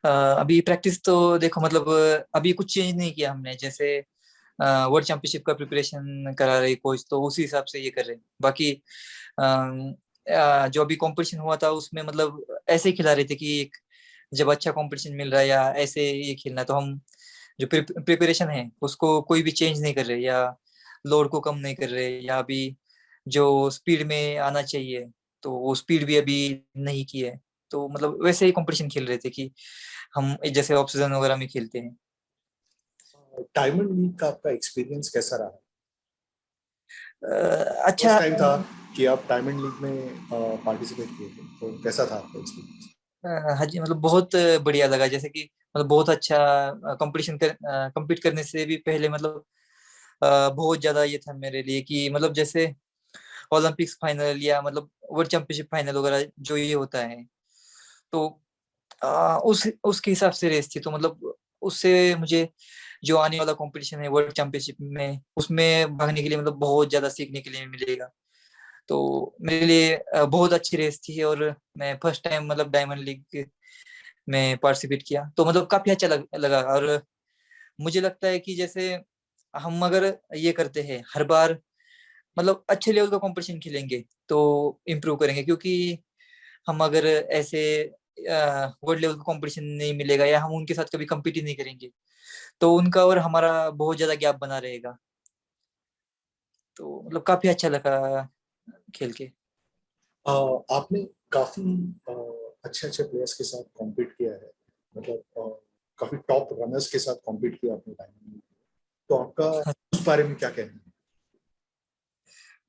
अभी प्रैक्टिस तो देखो मतलब अभी कुछ चेंज नहीं किया हमने। जैसे वर्ल्ड चैंपियनशिप का प्रिपरेशन करा रहे कोच, तो उसी हिसाब से ये कर रहे हैं। बाकी जो अभी कंपटीशन हुआ था उसमें मतलब ऐसे ही खिला रहे थे कि जब अच्छा कंपटीशन मिल रहा है या ऐसे ये खेलना है, तो हम जो प्रिपरेशन है उसको कोई भी चेंज नहीं कर रहे, या लोड को कम नहीं कर रहे, या अभी जो स्पीड में आना चाहिए तो वो स्पीड भी अभी नहीं की है। तो मतलब वैसे ही कंपटीशन खेल रहे थे कि हम जैसे ऑफ सीजन वगैरह में खेलते हैं। डायमंड लीग का आपका एक्सपीरियंस कैसा रहा? अच्छा। फर्स्ट टाइम था कि आप डायमंड लीग में पार्टिसिपेट किए थे, तो कैसा था आपका एक्सपीरियंस? हाँ जी, मतलब बहुत बढ़िया लगा। जैसे कि मतलब बहुत अच्छा कंपटीशन compete करने से भी पहले मतलब बहुत ज्यादा ये था मेरे लिए कि मतलब जैसे ओलंपिक्स फाइनल या मतलब वर्ल्ड चैंपियनशिप फाइनल वगैरह जो ये होता है, तो उस उसके हिसाब से रेस थी। तो मतलब उससे मुझे जो आने वाला कंपटीशन है वर्ल्ड चैंपियनशिप में, उसमें भागने के लिए मतलब बहुत ज्यादा सीखने के लिए मिलेगा। तो मेरे लिए बहुत अच्छी रेस थी, और मैं फर्स्ट टाइम मतलब डायमंड लीग में पार्टिसिपेट किया, तो मतलब काफी अच्छा लगा। और मुझे लगता है कि जैसे हम अगर ये करते हैं हर बार, मतलब अच्छे लेवल का कंपटीशन खेलेंगे तो इम्प्रूव करेंगे। क्योंकि हम अगर ऐसे वर्ल्ड लेवल का कंपटीशन नहीं मिलेगा या हम उनके साथ कभी compete ही नहीं करेंगे, तो उनका और हमारा बहुत ज्यादा गैप बना रहेगा। तो मतलब काफी अच्छा लगा खेल के। आपने काफी अच्छे अच्छे प्लेयर्स के साथ कॉम्पीट किया है, मतलब काफी टॉप रनर्स के साथ कॉम्पीट किया आपने डायमंड लीग। तो आपका उस बारे में क्या कहना है?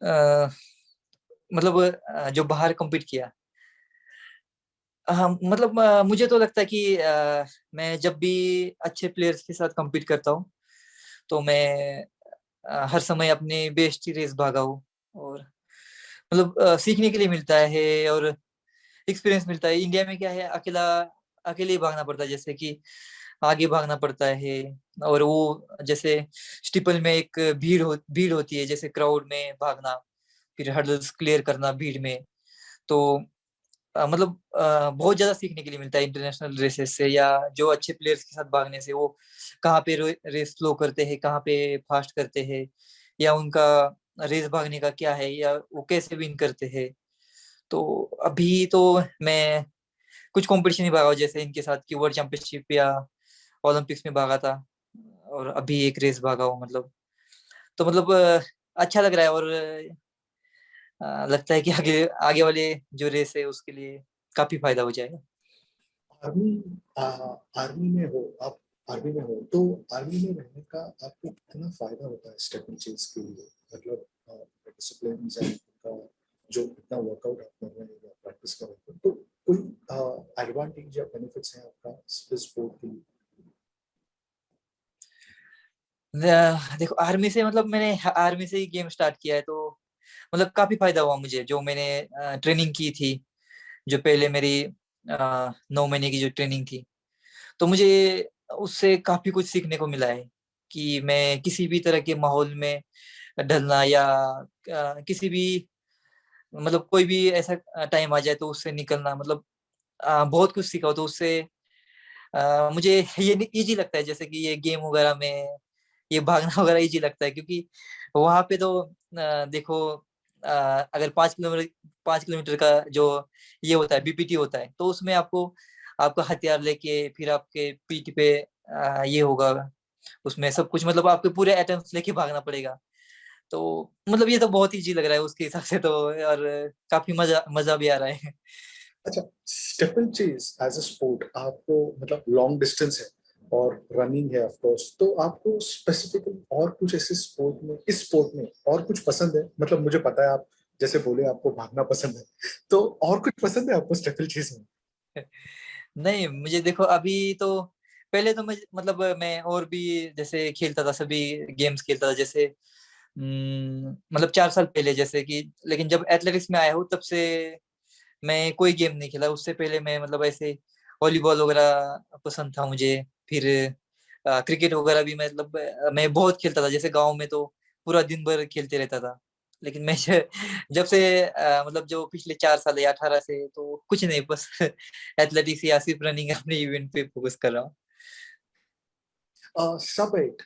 अ, मतलब जो बाहर compete किया, हाँ मतलब मुझे तो लगता है कि मैं जब भी अच्छे प्लेयर्स के साथ compete करता हूँ, तो मैं हर समय अपनी बेस्ट ही रेस भागा हूँ। और मतलब सीखने के लिए मिलता है और एक्सपीरियंस मिलता है। इंडिया में क्या है, अकेला अकेले ही भागना पड़ता है। जैसे कि आगे भागना पड़ता है, और वो जैसे स्टीपल में एक भीड़ होती है, जैसे क्राउड में भागना, फिर हर्डल्स क्लियर करना भीड़ में। तो मतलब बहुत ज्यादा सीखने के लिए मिलता है इंटरनेशनल रेसेस से, या जो अच्छे प्लेयर्स के साथ भागने से। वो कहाँ पे रेस स्लो करते हैं, कहाँ पे फास्ट करते हैं, या उनका रेस भागने का क्या है, या वो कैसे विन करते हैं। तो अभी तो मैं कुछ कंपटीशन ही भागा हूं, जैसे इनके साथ की वर्ल्ड चैंपियनशिप या ओलंपिक्स में भागा था, और अभी एक रेस भागा हूँ मतलब। तो मतलब अच्छा लग रहा है। और लगता है कि आगे आगे वाले जो रेस है उसके लिए काफी फायदा हो जाएगा। आर्मी आर्मी में हो आप, आर्मी में हो तो आर्मी में रहने का आपको कितना फायदा होता है स्टेप चेंज के लिए? मतलब डिसिप्लिन का जो इतना वर्कआउट आप कर रहे हैं या प्रैक्टिस कर रहे हैं, तो कोई एडवांटेज या बेनिफिट्स हैं आपका स्पोर्ट के लिए? देखो आर्मी से मतलब मैंने आर्मी से ही गेम स्टार्ट किया है, तो मतलब काफी फायदा हुआ मुझे। जो मैंने ट्रेनिंग की थी, जो पहले मेरी 9 महीने की जो ट्रेनिंग थी, तो मुझे उससे काफी कुछ सीखने को मिला है कि मैं किसी भी तरह के माहौल में ढलना, या किसी भी मतलब कोई भी ऐसा टाइम आ जाए तो उससे निकलना, मतलब बहुत कुछ सीखा हो। तो उससे मुझे ये इजी लगता है, जैसे कि ये गेम वगैरह में ये भागना वगैरह इजी लगता है। क्योंकि वहां पे तो देखो, अगर 5 किलोमीटर का जो ये होता है बीपीटी होता है, तो उसमें आपको आपका हथियार लेके फिर आपके पीठ पे ये होगा, उसमें सब कुछ मतलब आपके पूरे एटम्स लेके भागना पड़ेगा। तो मतलब ये तो बहुत इजी लग रहा है उसके हिसाब से तो, और काफी मजा मजा भी आ रहा है। अच्छा, steeple chase as a sport आपको मतलब लॉन्ग डिस्टेंस है और रनिंग है ऑफ कोर्स, तो आपको स्पेसिफिकली और कुछ ऐसे स्पोर्ट में, इस स्पोर्ट में और कुछ पसंद है? मतलब मुझे पता है आप जैसे बोले आपको भागना पसंद है, तो और कुछ पसंद है आपको स्टेपल चेज में? नहीं, मुझे देखो अभी तो, पहले तो मैं मतलब मैं और भी जैसे खेलता था, सभी गेम्स खेलता था। जैसे मतलब 4 साल पहले जैसे कि, लेकिन जब एथलेटिक्स में आया हूँ तब से मैं कोई गेम नहीं खेला। उससे पहले मैं मतलब ऐसे वॉलीबॉल वगैरह पसंद था मुझे। फिर क्रिकेट वगैरह भी मतलब मैं बहुत खेलता था। जैसे गांव में तो पूरा दिन भर खेलते रहता था। लेकिन मैं जब से मतलब जो पिछले 4 साल या 18 से, तो कुछ नहीं, बस एथलेटिक्स या सिर्फ रनिंग अपने इवेंट पे फोकस कर रहा हूँ। सब एट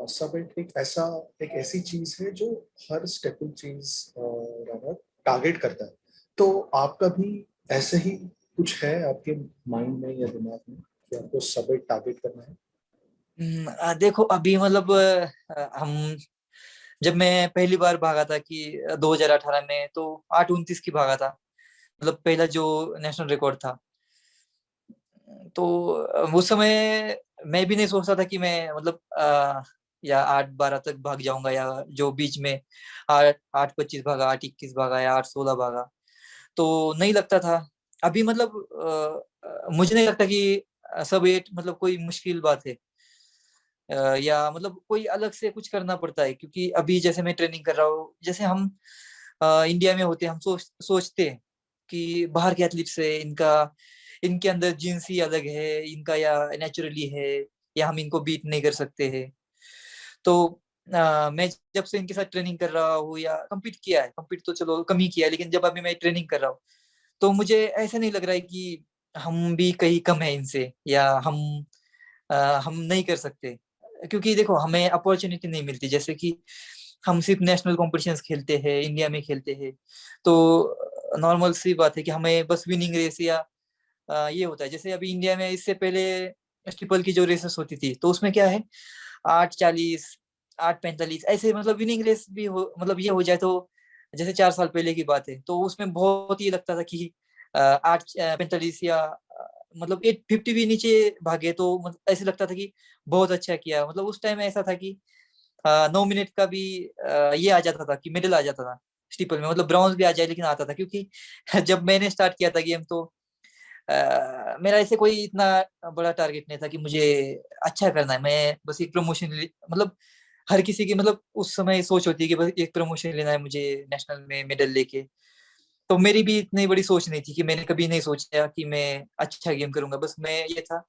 सब एट एक ऐसी चीज है जो हर स्टेपल चीज रनर टारगेट करता है। तो आपका भी ऐसे ही कुछ है आपके माइंड में या दिमाग में कि आपको सब एट टारगेट करना है? देखो अभी मतलब हम जब मैं पहली बार भागा था कि 2018 में, तो 8:29 की भागा था, मतलब पहला जो नेशनल रिकॉर्ड था। तो उस समय मैं भी नहीं सोचता था कि मैं मतलब या 8:12 तक भाग जाऊंगा, या जो बीच में 8:25 भागा, 8:21 भागा या 8:16 भागा, तो नहीं लगता था। अभी मतलब मुझे नहीं लगता कि सब एट मतलब कोई मुश्किल बात है, या मतलब कोई अलग से कुछ करना पड़ता है, क्योंकि अभी जैसे मैं ट्रेनिंग कर रहा हूँ, जैसे हम इंडिया में होते हैं, हम सोचते हैं कि बाहर के एथलीट से इनका, इनके अंदर जीन्स ही अलग है इनका, या नेचुरली है, या हम इनको बीट नहीं कर सकते हैं। तो मैं जब से इनके साथ ट्रेनिंग कर रहा हूँ या कम्पीट किया है, कम्पीट तो चलो कम ही किया है, लेकिन जब अभी मैं ट्रेनिंग कर रहा हूँ, तो मुझे ऐसा नहीं लग रहा है कि हम भी कहीं कम है इनसे, या हम नहीं कर सकते। क्योंकि देखो हमें अपॉर्चुनिटी नहीं मिलती, जैसे कि हम सिर्फ नेशनल कॉम्पिटिशन्स खेलते हैं, इंडिया में खेलते हैं, तो नॉर्मल सी बात है कि हमें बस विनिंग रेस या ये होता है। जैसे अभी इंडिया में इससे पहले स्टीपल की जो रेसेस होती थी, तो उसमें क्या है, 8:40, 8:45 ऐसे मतलब विनिंग रेस भी हो, मतलब ये हो जाए तो, जैसे 4 साल पहले की बात है, तो उसमें बहुत ही लगता था कि 8:45 या मतलब 8:50 भी नीचे भागे तो मतलब ऐसे लगता था कि बहुत अच्छा किया। मतलब उस टाइम ऐसा था कि 9 मिनट का भी ये आ जाता था कि मेडल आ जाता था स्टीपल में, मतलब ब्रॉन्ज भी आ जाए लेकिन आता था, क्योंकि जब मैंने स्टार्ट किया था गेम, तो मेरा ऐसे कोई इतना बड़ा टारगेट नहीं था कि मुझे अच्छा करना है। मैं बस एक प्रमोशन, मतलब हर किसी की मतलब उस समय सोच होती है कि बस एक प्रमोशन लेना है मुझे, नेशनल में मेडल लेके। तो मेरी भी इतनी बड़ी सोच नहीं थी, कि मैंने कभी नहीं सोचा कि मैं अच्छा गेम करूंगा। बस मैं ये था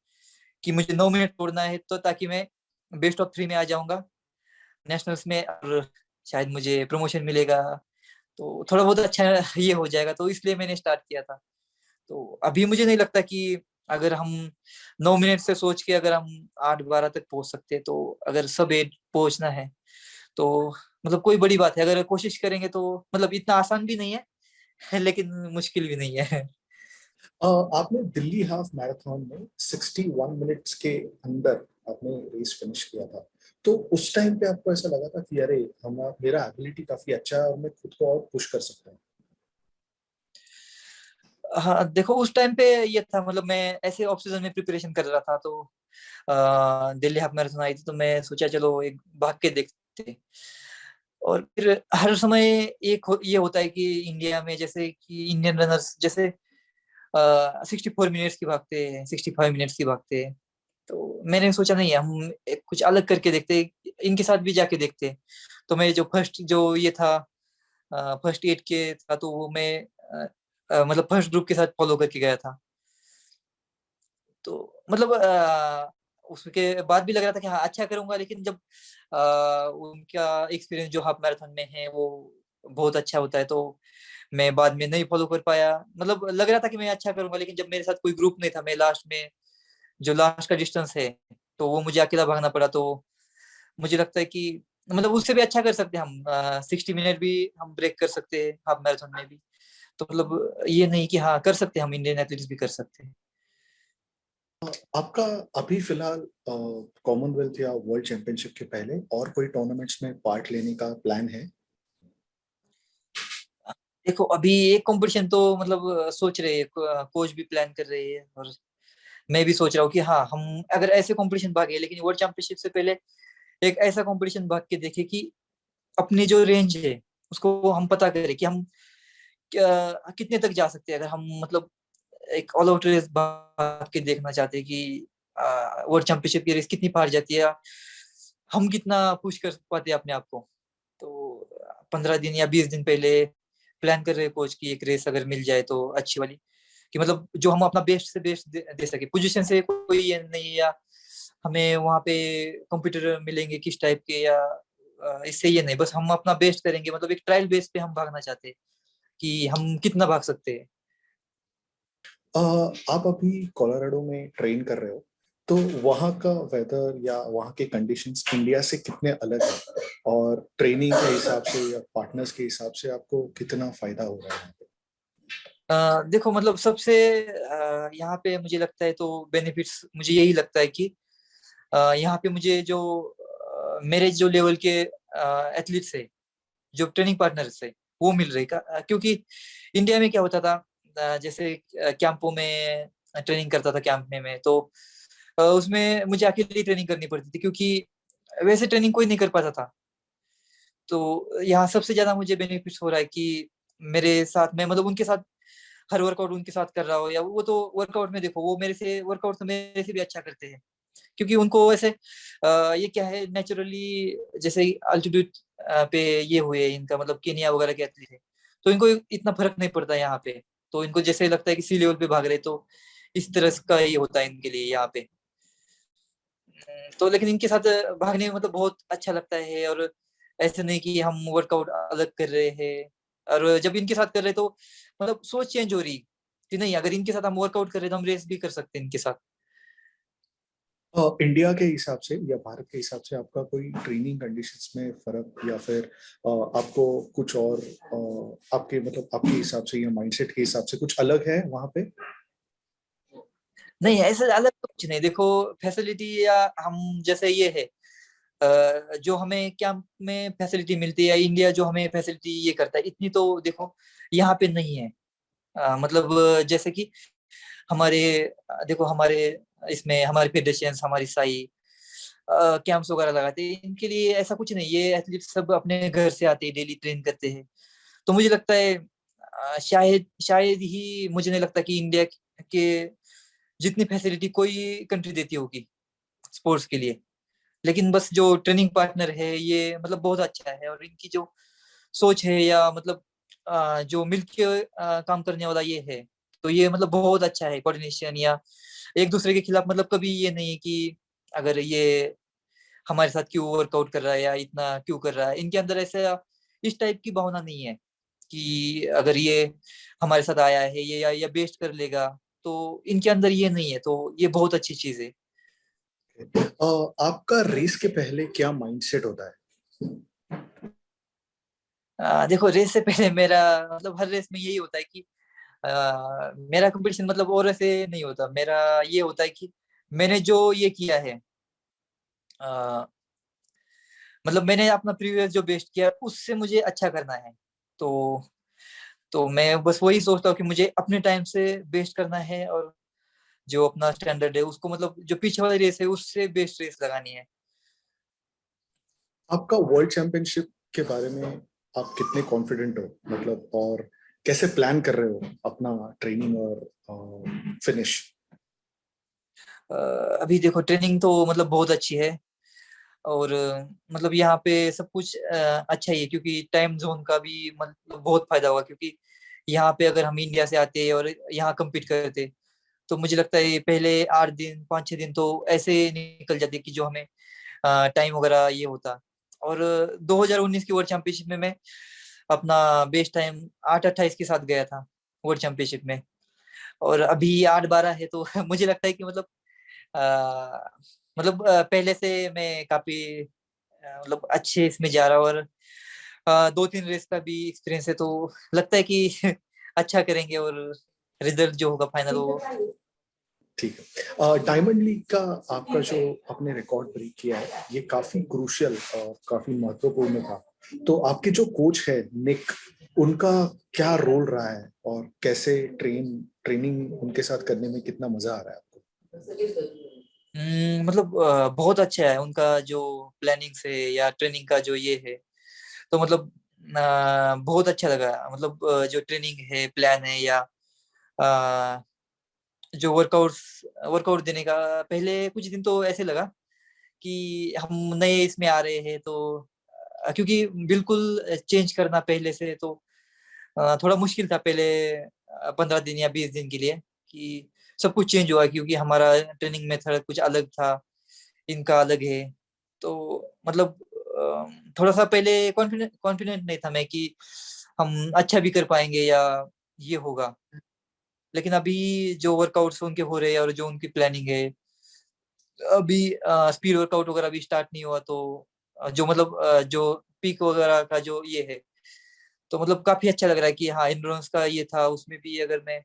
कि मुझे 9 मिनट तोड़ना है, तो ताकि मैं बेस्ट ऑफ 3 में आ जाऊंगा नेशनल्स में, और शायद मुझे प्रमोशन मिलेगा, तो थोड़ा बहुत अच्छा ये हो जाएगा, तो इसलिए मैंने स्टार्ट किया था। तो अभी मुझे नहीं लगता कि अगर हम 9 मिनट से सोच के अगर हम 8:12 तक पहुंच सकते हैं, तो अगर सब एट पहुंचना है, तो मतलब कोई बड़ी बात है। अगर कोशिश करेंगे तो मतलब इतना आसान भी नहीं है लेकिन मुश्किल भी नहीं है। आपने दिल्ली हाफ मैराथन में 61 मिनट्स के अंदर आपने रेस फिनिश किया था। तो उस टाइम पे आपको ऐसा लगा था कि अरे हम मेरा एबिलिटी काफी अच्छा है और मैं खुद को और पुश कर सकता हूँ? हाँ देखो, उस टाइम पे ये था, मतलब मैं ऐसे ऑफ सीजन में प्रिपरेशन कर रहा था, तो दिल्ली हाफ मैराथन आई थी, तो मैं सोचा चलो एक भाग के देखते। और फिर हर समय ये होता है कि इंडिया में जैसे कि इंडियन रनर्स जैसे 64 मिनट्स की भागते हैं, 65 मिनट्स की भागते हैं। तो मैंने सोचा नहीं, हम कुछ अलग करके देखते हैं, इनके साथ भी जाके देखते हैं। तो मैं जो फर्स्ट जो ये था, फर्स्ट एड के था, तो वो मैं मतलब फर्स्ट ग्रुप के साथ फॉलो करके गया था। तो मतलब उसके बाद भी लग रहा था कि हाँ अच्छा करूंगा, लेकिन जब उनका एक्सपीरियंस जो हाफ मैराथन में है वो बहुत अच्छा होता है, तो मैं बाद में नहीं फॉलो कर पाया। मतलब लग रहा था कि मैं अच्छा करूंगा, लेकिन जब मेरे साथ कोई ग्रुप नहीं था, मैं लास्ट में जो लास्ट का डिस्टेंस है, तो वो मुझे अकेला भागना पड़ा। तो मुझे लगता है कि मतलब उससे भी अच्छा कर सकते हैं हम, 60 मिनट भी हम ब्रेक कर सकते हैं हाफ मैराथन में भी। तो मतलब ये नहीं कि हाँ कर सकते हैं, हम इंडियन एथलीट्स भी कर सकते हैं। आपका अभी फिलहाल कॉमनवेल्थ या वर्ल्ड चैंपियनशिप के पहले और कोई टूर्नामेंट्स में पार्ट लेने का प्लान है? देखो अभी एक कंपटीशन तो मतलब सोच रहे हैं, कोच भी प्लान कर रही है, और मैं भी सोच रहा हूँ कि हाँ हम अगर ऐसे कंपटीशन भागे, लेकिन वर्ल्ड चैंपियनशिप से पहले एक ऐसा कंपटीशन भाग के देखे कि अपनी जो रेंज है उसको हम पता करें कि हम कितने तक जा सकते हैं। अगर हम मतलब एक ऑल आउट रेस भाग के देखना चाहते हैं कि वर्ल्ड चैंपियनशिप की रेस कितनी पार जाती है, हम कितना पुश कर पाते हैं अपने आप को। तो 15 दिन या 20 दिन पहले प्लान कर रहे हैं कोच की एक रेस अगर मिल जाए तो अच्छी वाली, कि मतलब जो हम अपना बेस्ट से बेस्ट दे सके। पोजीशन से कोई ये नहीं है, या हमें वहां पे कंप्यूटर मिलेंगे किस टाइप के, या इससे ये नहीं, बस हम अपना बेस्ट करेंगे, मतलब एक ट्रायल बेस पे हम भागना चाहते हैं कि हम कितना भाग सकते हैं। आप अभी कोलोराडो में ट्रेन कर रहे हो, तो वहाँ का वेदर या वहाँ के कंडीशंस इंडिया से कितने अलग है, और ट्रेनिंग के हिसाब से या पार्टनर्स के हिसाब से आपको कितना फायदा हो रहा है यहाँ पे? देखो मतलब सबसे यहाँ पे मुझे लगता है तो बेनिफिट्स मुझे यही लगता है कि यहाँ पे मुझे जो मेरे जो लेवल के एथलीट्स है, जो ट्रेनिंग पार्टनर्स है, वो मिल रहे का, क्योंकि इंडिया में क्या होता था, जैसे कैंपों में ट्रेनिंग करता था कैंप में मैं, तो उसमें मुझे अकेले ट्रेनिंग करनी पड़ती थी, क्योंकि वैसे ट्रेनिंग कोई नहीं कर पाता था। तो यहाँ सबसे ज्यादा मुझे बेनिफिट्स हो रहा है कि मेरे साथ में, मतलब उनके साथ हर वर्कआउट उनके साथ कर रहा हो, या वो तो वर्कआउट में देखो वो मेरे से वर्कआउट तो मेरे से भी अच्छा करते हैं, क्योंकि उनको ऐसे ये क्या है नेचुरली, जैसे अल्टीट्यूड पे ये हुए इनका, मतलब केनिया वगैरह के एथलीट है, तो इनको इतना फर्क नहीं पड़ता यहाँ पे। तो इनको जैसे लगता है कि सी लेवल पे भाग रहे, तो इस तरह का ये होता है इनके लिए यहाँ पे। तो लेकिन इनके साथ भागने में मतलब बहुत अच्छा लगता है, और ऐसे नहीं कि हम वर्कआउट अलग कर रहे हैं, और जब इनके साथ कर रहे तो मतलब सोच चेंज हो रही कि नहीं, अगर इनके साथ हम वर्कआउट कर रहे तो हम रेस भी कर सकते हैं इनके साथ। इंडिया के हिसाब से या भारत के हिसाब से आपका कोई ट्रेनिंग कंडीशंस में फर्क, या फिर आपको कुछ और आपके मतलब आपके हिसाब से या माइंडसेट के हिसाब से कुछ अलग है वहां पे? नहीं, ऐसे अलग तो कुछ नहीं, देखो फैसिलिटी या हम जैसे ये है, जो हमें कैंप में फैसिलिटी मिलती है, या इंडिया जो हमें फैसिलिटी ये करता है, इतनी तो देखो यहाँ पे नहीं है। मतलब जैसे कि हमारे देखो हमारे इसमें हमारे फेडरेशन, हमारी साई कैंप्स वगैरह लगाते हैं, इनके लिए ऐसा कुछ नहीं, ये एथलीट सब अपने घर से आते हैं, डेली ट्रेन करते हैं। तो मुझे लगता है शायद शायद ही, मुझे नहीं लगता कि इंडिया के जितनी फैसिलिटी कोई कंट्री देती होगी स्पोर्ट्स के लिए। लेकिन बस जो ट्रेनिंग पार्टनर है ये मतलब बहुत अच्छा है, और इनकी जो सोच है, या मतलब जो मिलके काम करने वाला ये है, तो ये मतलब बहुत अच्छा है कोऑर्डिनेशन, या एक दूसरे के खिलाफ मतलब कभी ये नहीं कि अगर ये हमारे साथ क्यों वर्कआउट कर रहा है या इतना क्यों कर रहा है, इनके अंदर ऐसा इस टाइप की भावना नहीं है कि अगर ये हमारे साथ आया है ये या बेस्ट कर लेगा, तो इनके अंदर ये नहीं है, तो ये बहुत अच्छी चीज है। आपका रेस के पहले क्या माइंडसेट होता है? देखो रेस से पहले मेरा मतलब हर रेस में यही होता है कि मेरा कंपटीशन मतलब और ऐसे नहीं होता, मेरा ये होता है कि मैंने जो ये किया है, अ, मतलब मैंने अपना प्रीवियस जो बेस्ट किया उससे मुझे अच्छा करना है। तो मैं बस वही सोचता हूँ कि मुझे अपने टाइम से बेस्ट करना है, और जो अपना स्टैंडर्ड है उसको, मतलब जो पीछे वाली रेस है उससे बेस्ट रेस लगानी है। आपका वर्ल्ड चैंपियनशिप के बारे में आप कितने कॉन्फिडेंट हो, मतलब, और कैसे प्लान कर रहे हो अपना ट्रेनिंग और फिनिश? अभी देखो ट्रेनिंग तो मतलब बहुत अच्छी है, और मतलब यहाँ पे सब कुछ अच्छा ही है, क्योंकि टाइम जोन का भी मतलब बहुत फायदा हुआ, क्योंकि यहाँ पे अगर हम इंडिया से आते और यहाँ compete करते, तो मुझे लगता है पहले 8 दिन 5 6 दिन तो ऐसे निकल जाते कि जो हमें टाइम वगैरह ये होता। और 2019 की वर्ल्ड चैंपियनशिप में मैं अपना बेस्ट टाइम 8:28 के साथ गया था वर्ल्ड चैंपियनशिप में, और अभी 8:12 है, तो मुझे लगता है कि मतलब पहले से मैं काफी मतलब अच्छे इसमें जा रहा हूँ, और 2 3 रेस का भी एक्सपीरियंस है, तो लगता है कि अच्छा करेंगे, और रिजल्ट जो होगा फाइनल वो। ठीक है। डायमंड लीग का आपका जो आपने रिकॉर्ड ब्रेक किया है, ये काफी क्रूशियल और काफी महत्वपूर्ण था। तो आपके जो कोच है निक, उनका क्या रोल रहा है, और कैसे ट्रेनिंग उनके साथ करने में कितना मजा आ रहा है आपको? मतलब बहुत अच्छा है उनका जो प्लानिंग से या ट्रेनिंग का जो ये है, तो मतलब बहुत अच्छा लगा, मतलब जो ट्रेनिंग है, प्लान है, या अ, जो वर्कआउट देने का, पहले कुछ दिन तो ऐसे लगा कि हम नए इसमें आ रहे हैं, तो क्योंकि बिल्कुल चेंज करना पहले से, तो थोड़ा मुश्किल था पहले 15 दिन या 20 दिन के लिए, कि सब कुछ चेंज हुआ, क्योंकि हमारा ट्रेनिंग मेथड कुछ अलग था, इनका अलग है। तो मतलब थोड़ा सा पहले कॉन्फिडेंट नहीं था मैं कि हम अच्छा भी कर पाएंगे या ये होगा। लेकिन अभी जो वर्कआउट्स उनके हो रहे हैं और जो उनकी प्लानिंग है, अभी स्पीड वर्कआउट वगैरह भी स्टार्ट नहीं हुआ, तो जो मतलब जो पीक वगैरह का जो ये है, तो मतलब काफी अच्छा लग रहा है कि हाँ एंड्योरेंस का ये था, उसमें भी अगर मैं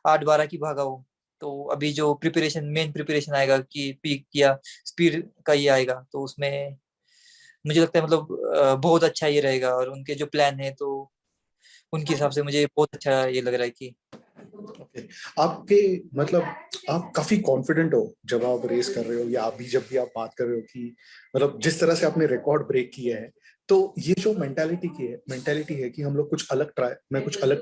8-12 की भागा हूँ, तो अभी जो मेन प्रिपरेशन आएगा कि पीक या स्पीड का ये आएगा, तो उसमें मुझे लगता है मतलब बहुत अच्छा ये रहेगा। और उनके जो प्लान है, तो उनके हिसाब से मुझे बहुत अच्छा ये लग रहा है कि ओके। आपके मतलब आप काफी कॉन्फिडेंट हो जब आप रेस कर रहे हो, या अभी जब भी आप बात कर रहे हो कि मतलब जिस तरह से आपने रिकॉर्ड ब्रेक किया है, तो ये जो मेंटालिटी है कि हम लोग कुछ अलग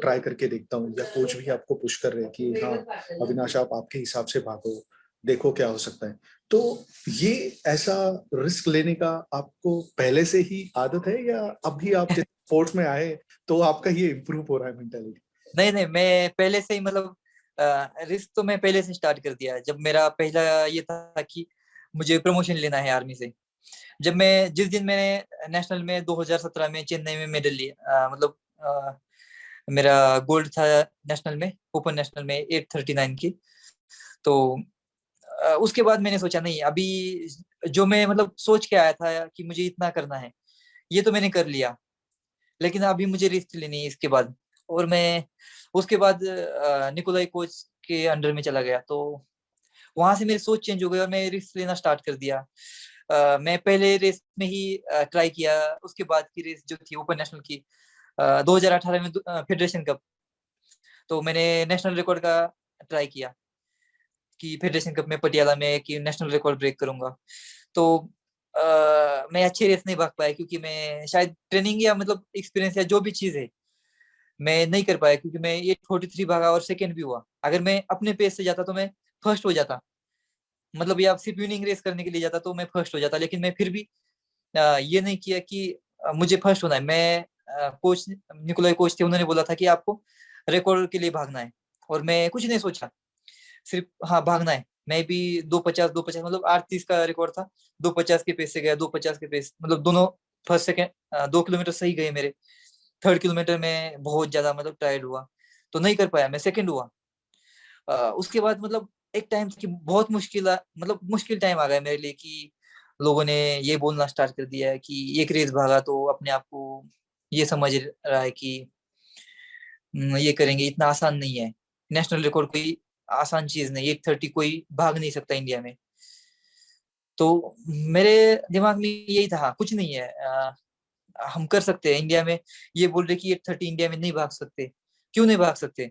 ट्राई करके देखता हूँ, या कोच भी आपको पुश कर रहे हैं कि हाँ अविनाश आप आपके हिसाब से भागो, देखो क्या हो सकता है। तो ये ऐसा रिस्क लेने का आपको पहले से ही आदत है, या अभी आप जिस स्पोर्ट्स में आए तो आपका ये इम्प्रूव हो रहा है मेंटालिटी? नहीं नहीं, मैं पहले से ही मतलब रिस्क तो मैं पहले से स्टार्ट कर दिया है। जब मेरा पहला ये था कि मुझे प्रमोशन लेना है आर्मी से, जिस दिन मैंने नेशनल में 2017 में चेन्नई में मेडल लिया, मतलब मेरा गोल्ड था नेशनल में, ओपन नेशनल में 839 की। तो उसके बाद मैंने सोचा नहीं, अभी जो मैं मतलब सोच के आया था कि मुझे इतना करना है, ये तो मैंने कर लिया, लेकिन अभी मुझे रिस्क लेनी है इसके बाद। और मैं उसके बाद निकोलाई कोच के अंडर में चला गया, तो वहां से मेरी सोच चेंज हो गई और मैं रिस्क लेना स्टार्ट कर दिया। मैं पहले रेस में ही ट्राई किया, उसके बाद की रेस जो थी ओपन नेशनल की 2018 में फेडरेशन कप, तो मैंने नेशनल रिकॉर्ड का ट्राई किया कि फेडरेशन कप में पटियाला में कि नेशनल रिकॉर्ड ब्रेक करूंगा। तो मैं अच्छे रेस नहीं भाग पाया, क्योंकि मैं शायद ट्रेनिंग या मतलब एक्सपीरियंस या जो भी चीज है मैं नहीं कर पाया, क्योंकि मैं ये 43 भागा और सेकंड भी हुआ। अगर मैं अपने पेस से जाता तो मैं फर्स्ट हो जाता, मतलब या सिर्फ विनिंग रेस करने के लिए जाता तो मैं फर्स्ट हो जाता। लेकिन मैं फिर भी ये नहीं किया कि मुझे फर्स्ट होना है। मैं कोच निकोलाई कोच थे, उन्होंने बोला था कि आपको रिकॉर्ड के लिए भागना है, और मैं कुछ नहीं सोचा, सिर्फ हाँ भागना है। मैं भी 2:50 मतलब 8:30 का रिकॉर्ड था, 2:50 के पेस से गया, 2:50 के पेस मतलब दोनों फर्स्ट सेकेंड 2 किलोमीटर सही गए मेरे। थर्ड किलोमीटर में बहुत ज्यादा मतलब टायर्ड हुआ, तो नहीं कर पाया, मैं सेकंड हुआ। उसके बाद मतलब एक टाइम कि बहुत मतलब मुश्किल टाइम आ गया मेरे लिए कि लोगों ने ये बोलना स्टार्ट कर दिया है कि एक रेस भागा तो अपने आप को ये समझ रहा है कि ये करेंगे, इतना आसान नहीं है। नेशनल रिकॉर्ड कोई आसान चीज नहीं, 8:30 कोई भाग नहीं सकता इंडिया में। तो मेरे दिमाग में यही था, कुछ नहीं है, हम कर सकते हैं इंडिया में। ये बोल रहे कि 8:30 इंडिया में नहीं भाग सकते, क्यों नहीं भाग सकते?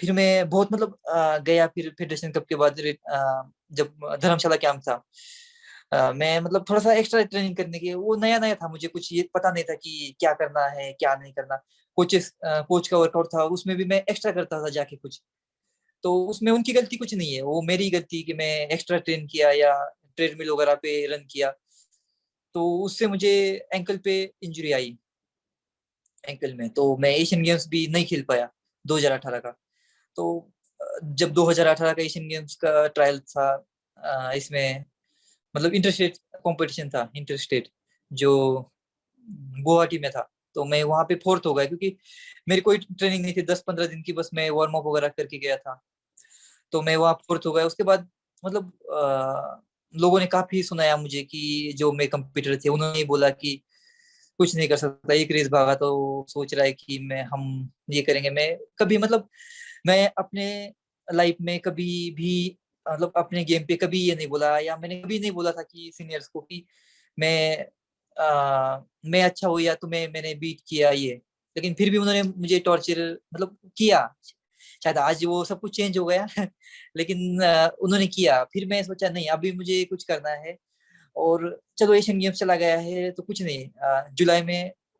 फिर मैं बहुत मतलब गया, फिर फेडरेशन कप के बाद जब धर्मशाला कैंप था, मैं मतलब थोड़ा सा एक्स्ट्रा ट्रेनिंग करने के, वो नया नया था, मुझे कुछ ये पता नहीं था कि क्या करना है क्या नहीं करना। कोच का वर्कआउट था, उसमें भी मैं एक्स्ट्रा करता था जाके कुछ। तो उसमें उनकी गलती कुछ नहीं है, वो मेरी गलती कि मैं एक्स्ट्रा ट्रेन किया या ट्रेडमिल वगैरह पे रन किया, तो उससे मुझे एंकल पे इंजरी आई, एंकल में। तो मैं एशियन गेम्स भी नहीं खेल पाया 2018 का। तो जब 2018 का एशियन गेम्स का ट्रायल था, इसमें मतलब इंटरस्टेट कंपटीशन था, इंटरस्टेट जो गुवाहाटी में था, तो मैं वहां पे फोर्थ हो गया, क्योंकि मेरी कोई ट्रेनिंग नहीं थी, 10-15 दिन की, बस मैं वार्म अप वगैरह करके गया था। तो मैं वहां फोर्थ हो गया। उसके बाद मतलब लोगों ने काफी सुनाया मुझे कि जो मेरे कंपटीटर थे उन्होंने ही बोला कि कुछ नहीं कर सकता, एक रेस भागा तो सोच रहा है कि मैं हम ये करेंगे। मैं कभी मतलब मैं अपने लाइफ में कभी भी मतलब अपने गेम पे कभी ये नहीं बोला, या मैंने कभी नहीं बोला था कि सीनियर्स को कि मैं मैं अच्छा हूँ या मैंने बीट किया ये। लेकिन फिर भी उन्होंने मुझे टॉर्चर मतलब किया। शायद आज वो सब कुछ चेंज हो गया लेकिन उन्होंने किया। फिर मैं सोचा नहीं, अभी मुझे कुछ करना है। और चलो एशियन गेम्स चला गया है तो कुछ नहीं,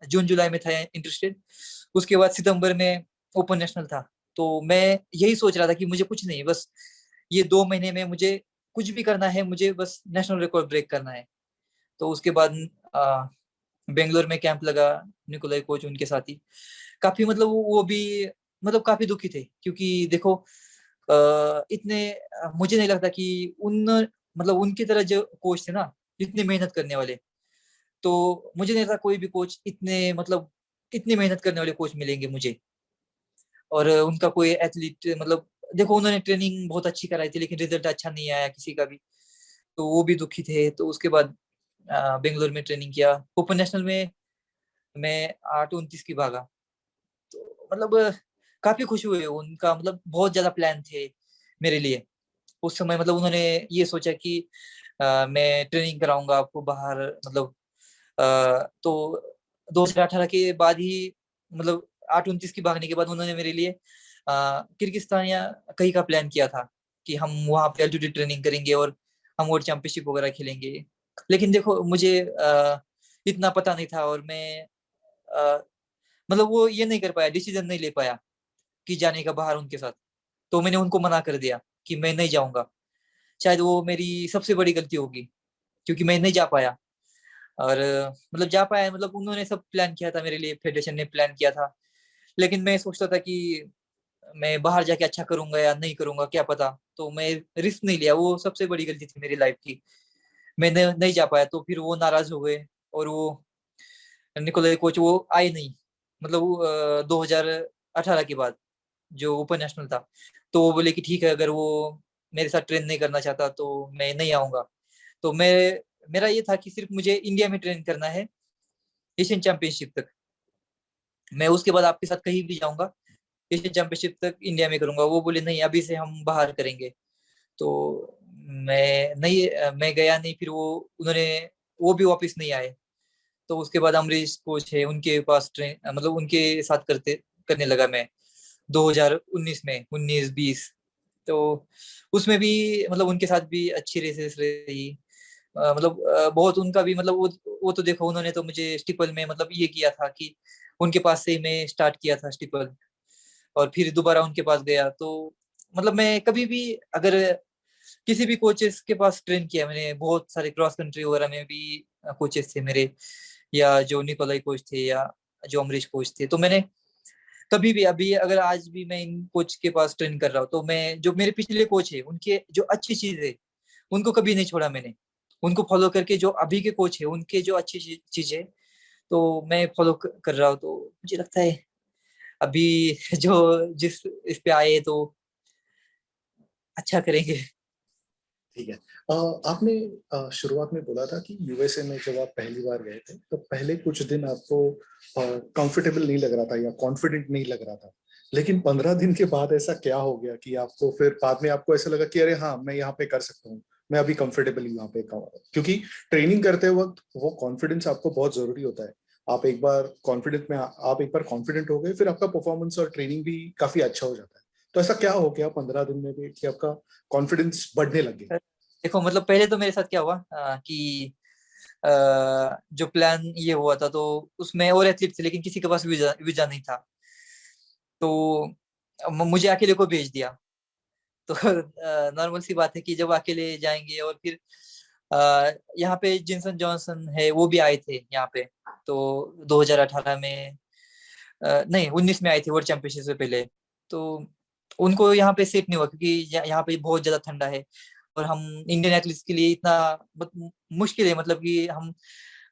जून जुलाई में था इंटरेस्टेड। उसके बाद सितंबर में ओपन नेशनल था। तो मैं यही सोच रहा था कि मुझे कुछ नहीं, बस ये 2 महीने में मुझे कुछ भी करना है, मुझे बस नेशनल रिकॉर्ड ब्रेक करना है। तो उसके बाद बेंगलोर में कैंप लगा, निकोलाई कोच उनके साथ ही काफी मतलब वो भी मतलब काफी दुखी थे, क्योंकि देखो मुझे नहीं लगता कि उन मतलब उनकी तरह जो कोच थे ना, इतनी मेहनत करने वाले, तो मुझे नहीं लगता कोई भी कोच इतने मतलब इतनी मेहनत करने वाले कोच मिलेंगे मुझे। और उनका कोई एथलीट मतलब देखो उन्होंने ट्रेनिंग बहुत अच्छी कराई थी लेकिन रिजल्ट अच्छा नहीं आया किसी का भी, तो वो भी दुखी थे। तो उसके बाद बेंगलोर में ट्रेनिंग किया, ओपन नेशनल में मैं 8:29 की भागा। तो मतलब काफी खुशी हुई। उनका मतलब बहुत ज्यादा प्लान थे मेरे लिए उस समय। मतलब उन्होंने ये सोचा कि मैं ट्रेनिंग कराऊंगा आपको बाहर, मतलब तो 2018 के बाद ही मतलब 8:29 की भागने के बाद उन्होंने मेरे लिए किर्गिस्तान या कहीं का प्लान किया था कि हम वहाँ पे एल्टीट्यूड ट्रेनिंग करेंगे और हम वर्ल्ड चैंपियनशिप वगैरह खेलेंगे। लेकिन देखो मुझे इतना पता नहीं था, और मैं मतलब वो ये नहीं कर पाया, डिसीजन नहीं ले पाया कि जाने का बाहर उनके साथ। तो मैंने उनको मना कर दिया कि मैं नहीं जाऊंगा। शायद वो मेरी सबसे बड़ी गलती होगी क्योंकि मैं नहीं जा पाया। और मतलब जा पाया मतलब उन्होंने सब प्लान किया था मेरे लिए, फेडरेशन ने प्लान किया था, लेकिन मैं सोचता था कि मैं बाहर जाके अच्छा करूंगा या नहीं करूंगा क्या पता। तो मैं रिस्क नहीं लिया, वो सबसे बड़ी गलती थी मेरी लाइफ की। मैं नहीं जा पाया, तो फिर वो नाराज हो गए। और वो निकोलाई कोच वो आए नहीं, मतलब 2018 के बाद जो ओपन नेशनल था। तो वो बोले कि ठीक है, अगर वो मेरे साथ ट्रेन नहीं करना चाहता तो मैं नहीं आऊंगा। तो मैं मेरा ये था कि सिर्फ मुझे इंडिया में ट्रेन करना है एशियन चैंपियनशिप तक। मैं उसके बाद आपके साथ कहीं भी जाऊंगा, एशियन चैंपियनशिप तक इंडिया में करूंगा। वो बोले नहीं, अभी से हम बाहर करेंगे। तो मैं गया नहीं। फिर वो भी वापस नहीं आए। तो उसके बाद अमरीश कोच है, उनके पास ट्रेन मतलब उनके साथ करने लगा मैं 2019 में, 19-20। तो उसमें भी मतलब उनके साथ भी अच्छी रेसेस रही। मतलब बहुत उनका भी मतलब वो तो देखो उन्होंने तो मुझे स्टीपल में मतलब ये किया था कि उनके पास से ही मैं स्टार्ट किया था स्टीपल, और फिर दोबारा उनके पास गया। तो मतलब मैं कभी भी अगर किसी भी कोचेस के पास ट्रेन किया मैंने, बहुत सारे क्रॉस कंट्री वगैरह में भी कोचेस थे मेरे, या जो निकोलाई कोच थे या जो अमरीश कोच थे। तो मैंने कभी भी अभी अगर आज भी मैं इन कोच के पास ट्रेन कर रहा हूँ तो मैं जो मेरे पिछले कोच है उनके जो अच्छी चीज है उनको कभी नहीं छोड़ा मैंने। उनको फॉलो करके जो अभी के कोच है उनके जो अच्छी चीज है तो मैं फॉलो कर रहा हूँ। तो मुझे लगता है अभी जो जिस इस पे आए तो अच्छा करेंगे। ठीक है। आपने शुरुआत में बोला था कि यूएसए में जब आप पहली बार गए थे तो पहले कुछ दिन आपको कंफर्टेबल नहीं लग रहा था या कॉन्फिडेंट नहीं लग रहा था, लेकिन 15 दिन के बाद ऐसा क्या हो गया कि आपको फिर बाद में आपको ऐसा लगा कि अरे हाँ मैं यहाँ पे कर सकता हूँ, मैं अभी कंफर्टेबल हूँ यहाँ पे। क्योंकि ट्रेनिंग करते वक्त वो कॉन्फिडेंस आपको बहुत जरूरी होता है। आप एक बार कॉन्फिडेंट हो गए फिर आपका परफॉर्मेंस और ट्रेनिंग भी काफी अच्छा हो जाता है। तो ऐसा क्या हो गया 15 दिन में भी कि आपका कॉन्फिडेंस बढ़ने लग गया? देखो मतलब पहले तो मेरे साथ क्या हुआ कि जो प्लान ये हुआ था तो उसमें और एथलीट थे लेकिन किसी के पास वीजा वीजा नहीं था। तो मुझे अकेले को भेज दिया। तो नॉर्मल सी बात है कि जब अकेले जाएंगे, और फिर यहाँ पे जिनसन जॉनसन है वो भी आए थे यहाँ पे। तो 2018 में नहीं 19 में आए थे वर्ल्ड चैंपियनशिप से पहले। तो उनको यहाँ पे सेट नहीं हुआ क्योंकि यहाँ पे बहुत ज्यादा ठंडा है। और हम इंडियन एथलीट्स के लिए इतना मुश्किल है, मतलब कि हम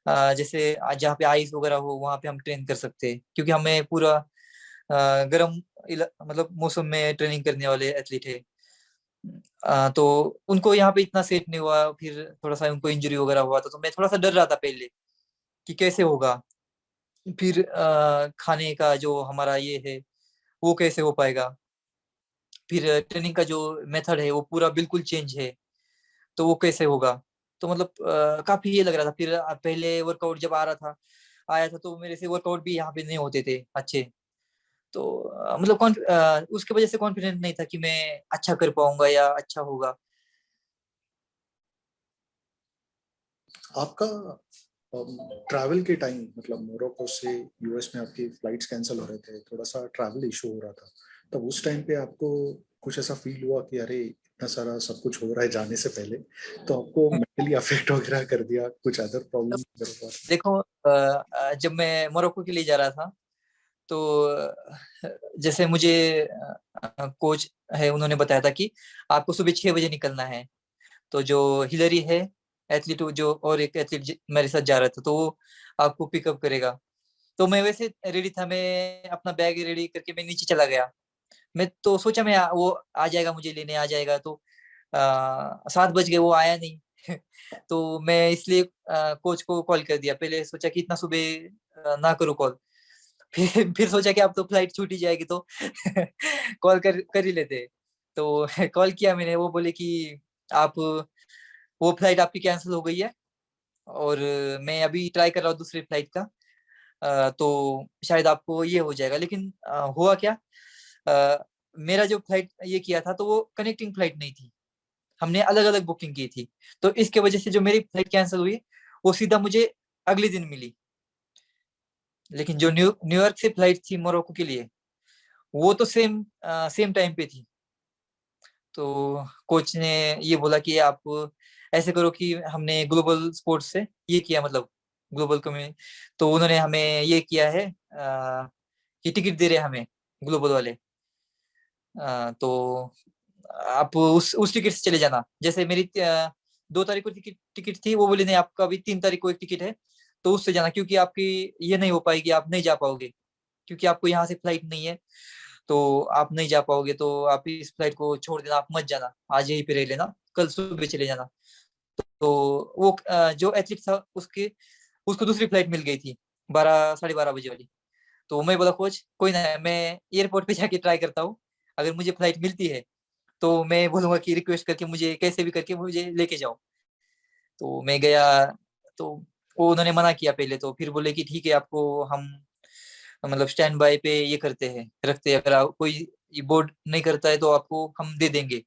जैसे जहाँ पे आइस वगैरह हो वहाँ पे हम ट्रेन कर सकते हैं क्योंकि हमें पूरा गर्म मतलब मौसम में ट्रेनिंग करने वाले एथलीट है। तो उनको यहाँ पे इतना सेट नहीं हुआ। फिर थोड़ा सा उनको इंजरी वगैरह हुआ था तो मैं थोड़ा सा डर रहा था पहले कि कैसे होगा। फिर खाने का जो हमारा ये है वो कैसे हो पाएगा। फिर ट्रेनिंग का जो मेथड है वो पूरा बिल्कुल चेंज है, तो वो कैसे होगा। तो मतलब काफी ये लग रहा था। फिर पहले वर्कआउट जब आ रहा था आया था तो मेरे से वर्कआउट भी यहाँ पे नहीं होते थे अच्छे। तो मतलब उसके वजह से कॉन्फिडेंट नहीं था कि मैं अच्छा कर पाऊंगा या अच्छा होगा। आपका ट्रैवल के टाइम मतलब मोरक्को से यूएस में आपकी फ्लाइट्स कैंसिल हो रहे थे, थोड़ा सा ट्रैवल इशू हो रहा था, तब उस टाइम पे आपको कुछ ऐसा फील हुआ कि अरे इतना सारा सब कुछ हो रहा है जाने से पहले, तो आपको मेंटली अफेक्ट वगैरह कर दिया, कुछ अदर प्रॉब्लम? देखो जब मैं मोरक्को के लिए जा रहा था तो जैसे मुझे कोच है उन्होंने बताया था कि आपको सुबह 6 बजे निकलना है। तो जो हिलरी है एथलीट जो और एक एथलीट मेरे साथ जा रहा था, तो वो आपको पिकअप करेगा। तो मैं वैसे रेडी था, मैं अपना बैग रेडी करके मैं नीचे चला गया। मैं तो सोचा मैं वो आ जाएगा, मुझे लेने आ जाएगा। तो 7 बज गए, वो आया नहीं। तो मैं इसलिए कोच को कॉल कर दिया। पहले सोचा कि इतना सुबह ना करूँ कॉल। फिर सोचा कि अब तो फ्लाइट छूट ही जाएगी, तो कॉल कर ही लेते। तो कॉल किया मैंने, वो बोले कि आप वो फ्लाइट आपकी कैंसिल हो गई है, और मैं अभी ट्राई कर रहा हूँ दूसरी फ्लाइट का। तो शायद आपको ये हो जाएगा। लेकिन हुआ क्या, मेरा जो फ्लाइट ये किया था, तो वो कनेक्टिंग फ्लाइट नहीं थी, हमने अलग अलग बुकिंग की थी। तो इसके वजह से जो मेरी फ्लाइट कैंसिल हुई, वो सीधा मुझे अगले दिन मिली। लेकिन जो न्यूयॉर्क से फ्लाइट थी मोरक्को के लिए, वो तो सेम सेम टाइम पे थी। तो कोच ने ये बोला कि आप ऐसे करो कि हमने ग्लोबल स्पोर्ट्स से ये किया, मतलब ग्लोबल कम्युनिटी, तो उन्होंने हमें ये किया है कि टिकट दे रहे हैं हमें ग्लोबल वाले। तो आप उस टिकट से चले जाना। जैसे मेरी 2 तारीख को टिकट टिकट थी, वो बोले नहीं, आपका अभी 3 तारीख को एक टिकट है, तो उससे जाना, क्योंकि आपकी ये नहीं हो पाएगी, आप नहीं जा पाओगे, क्योंकि आपको यहाँ से फ्लाइट नहीं है, तो आप नहीं जा पाओगे। तो आप इस फ्लाइट को छोड़ देना, आप मत जाना, आज यहीं पे रह लेना, कल सुबह चले जाना। तो वो जो एथलीट था, उसके उसको दूसरी फ्लाइट मिल गई थी, 12, 12:30 बजे वाली। तो मैं बोला कोच कोई ना, मैं एयरपोर्ट पे जाके ट्राई करता हूँ, अगर मुझे फ्लाइट मिलती है तो मैं बोलूंगा कि रिक्वेस्ट करके मुझे कैसे भी करके मुझे लेके जाओ। तो मैं गया, तो वो उन्होंने मना किया पहले, तो फिर बोले कि ठीक है, आपको हम मतलब स्टैंड बाय पे ये करते हैं, रखते हैं, अगर कोई बोर्ड नहीं करता है तो आपको हम दे देंगे।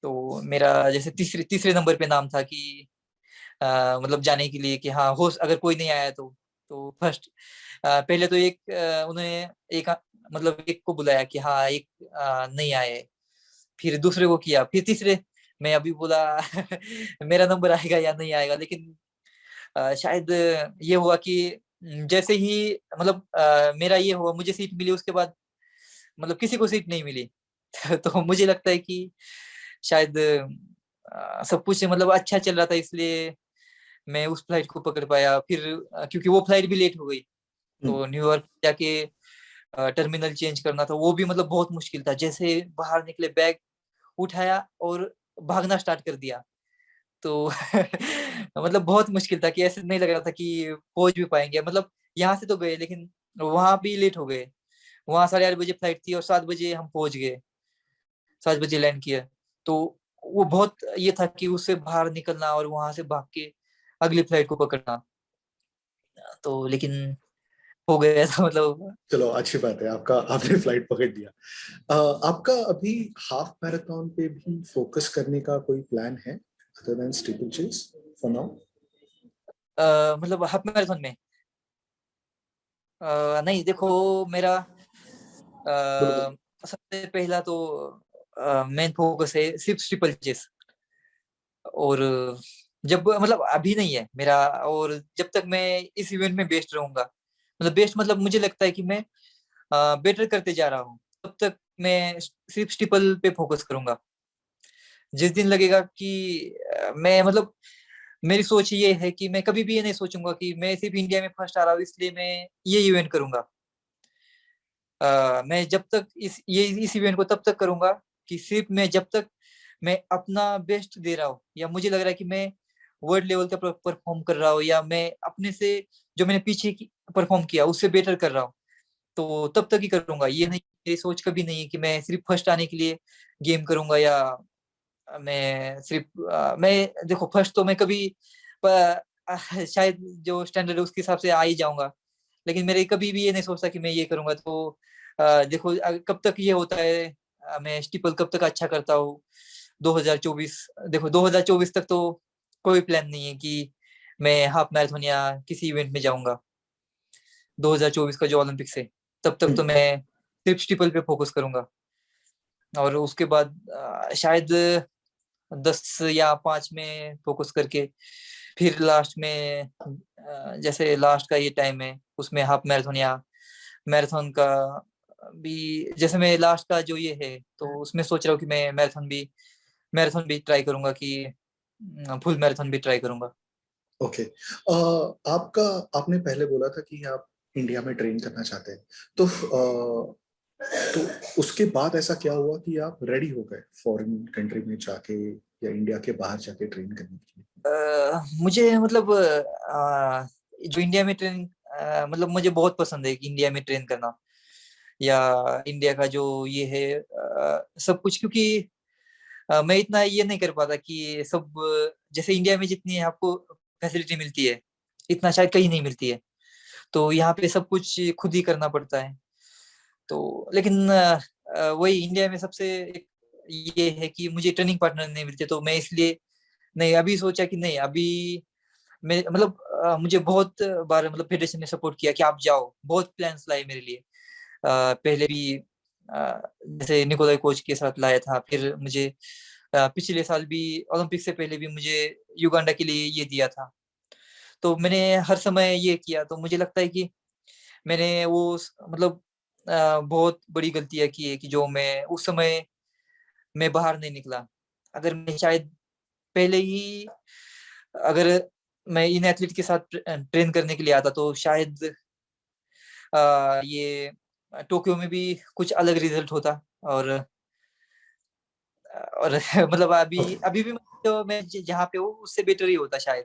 तो मेरा जैसे तीसरे तीसरे नंबर पे नाम था कि मतलब जाने के लिए, कि हाँ हो, अगर कोई नहीं आया तो फर्स्ट पहले तो एक उन्होंने एक मतलब एक को बुलाया कि हाँ एक नहीं आए, फिर दूसरे को किया, फिर तीसरे। मैं अभी बोला मेरा नंबर आएगा या नहीं आएगा, लेकिन शायद ये हुआ कि जैसे ही मतलब मेरा ये हुआ, मुझे सीट मिली, उसके बाद मतलब किसी को सीट नहीं मिली। तो मुझे लगता है कि शायद सब कुछ मतलब अच्छा चल रहा था, इसलिए मैं उस फ्लाइट को पकड़ पाया। फिर क्योंकि वो फ्लाइट भी लेट हो गई, हम्म। तो न्यूयॉर्क जाके टर्मिनल चेंज करना था, वो भी मतलब बहुत मुश्किल था। जैसे बाहर निकले, बैग उठाया और भागना स्टार्ट कर दिया। तो मतलब बहुत मुश्किल था, कि ऐसे नहीं लग रहा था कि पहुंच भी पाएंगे। मतलब यहाँ से तो गए, लेकिन वहां भी लेट हो गए। वहां 8:30 बजे फ्लाइट थी, और 7 बजे हम पहुंच गए, 7 बजे लैंड किया। तो वो बहुत ये था कि उससे बाहर निकलना और वहां से भाग के अगली फ्लाइट को पकड़ना। तो लेकिन हो गया था मतलब। चलो अच्छी बात है, आपका आपने फ्लाइट पकड़ लिया। आपका अभी हाफ मैराथन पे भी फोकस करने का कोई प्लान है other than steeple chase for now? मतलब हाफ मैराथन में नहीं, देखो मेरा बोलो बोलो। सबसे पहला तो मेन फोकस है सिर्फ ट्रिपल चेस। और जब मतलब अभी नहीं है मेरा, और जब तक मैं इस इवेंट में बेस्ट रहूंगा, मतलब बेस्ट मतलब मुझे लगता है कि मैं बेटर करते जा रहा हूँ, तब तक मैं सिर्फ स्टिपल पे फोकस करूंगा। जिस दिन लगेगा कि मैं मतलब मेरी सोच ये है कि मैं कभी भी ये नहीं सोचूंगा कि मैं सिर्फ इंडिया में फर्स्ट आ रहा हूँ इसलिए मैं ये इवेंट करूंगा। मैं जब तक इस इवेंट को तब तक करूंगा कि सिर्फ मैं जब तक मैं अपना बेस्ट दे रहा हूँ, या मुझे लग रहा है कि मैं वर्ल्ड लेवल का परफॉर्म कर रहा हूँ, या मैं अपने से जो मैंने पीछे परफॉर्म किया उससे बेटर कर रहा हूँ, तो तब तक ही करूंगा। ये नहीं, मेरी सोच कभी नहीं है कि मैं सिर्फ फर्स्ट आने के लिए गेम करूंगा, या मैं सिर्फ मैं देखो फर्स्ट तो मैं कभी शायद जो स्टैंडर्ड है उसके हिसाब से आ ही जाऊंगा, लेकिन मेरे कभी भी ये नहीं सोचता कि मैं ये करूंगा। तो देखो कब तक ये होता है, मैं स्टीपल कब तक अच्छा करता हूँ। 2024, देखो 2024 तक तो कोई प्लान नहीं है कि मैं हाफ मैराथन या किसी इवेंट में जाऊंगा। 2024 का जो ओलंपिक्स है, तब तक तो मैं सिर्फ स्टीपल पे फोकस करूंगा। और उसके बाद शायद 10 या 5 में फोकस करके फिर लास्ट में जैसे लास्ट का ये टाइम है, उसमें हाफ मैराथन या मैराथन का भी, जैसे मैं लास्ट का जो ये है, तो उसमें सोच रहा हूँ कि मैं मैराथन भी ट्राई करूंगा कि फुल मैराथन भी ट्राई करूंगा। ओके। आपका आपने पहले बोला था कि आप इंडिया में ट्रेन करना चाहते हैं, तो तो उसके बाद ऐसा क्या हुआ कि आप रेडी हो गए फॉरेन कंट्री में जाके या इंडिया के बाहर जाके ट्रेन करने के लिए? मुझे मतलब जो इंडिया में ट्रेन मतलब मुझे बहुत पसंद है कि इंडिया में ट्रेन करना, या इंडिया का जो ये है सब कुछ, क्योंकि मैं इतना ये नहीं कर पाता कि सब जैसे इंडिया में जितनी आपको फैसिलिटी मिलती है इतना शायद कहीं नहीं मिलती है। तो यहाँ पे सब कुछ खुद ही करना पड़ता है। तो लेकिन वही इंडिया में सबसे एक ये है कि मुझे ट्रेनिंग पार्टनर नहीं मिलते, तो मैं इसलिए नहीं अभी सोचा कि नहीं अभी मैं मतलब मुझे बहुत बार मतलब फेडरेशन ने सपोर्ट किया कि आप जाओ, बहुत प्लान्स लाए मेरे लिए। पहले भी जैसे निकोलाई कोच के साथ लाया था, फिर मुझे पिछले साल भी ओलंपिक से पहले भी मुझे युगांडा के लिए ये दिया था। तो मैंने हर समय ये किया, तो मुझे लगता है कि मैंने वो मतलब बहुत बड़ी गलतियां की है कि जो मैं उस समय मैं बाहर नहीं निकला। अगर मैं शायद पहले ही अगर मैं इन एथलीट के साथ ट्रेन करने के लिए आता तो शायद ये टोक्यो में भी कुछ अलग रिजल्ट होता। और मतलब अभी ओके। अभी भी तो मैं जहाँ पे हूँ उससे बेटर ही होता शायद।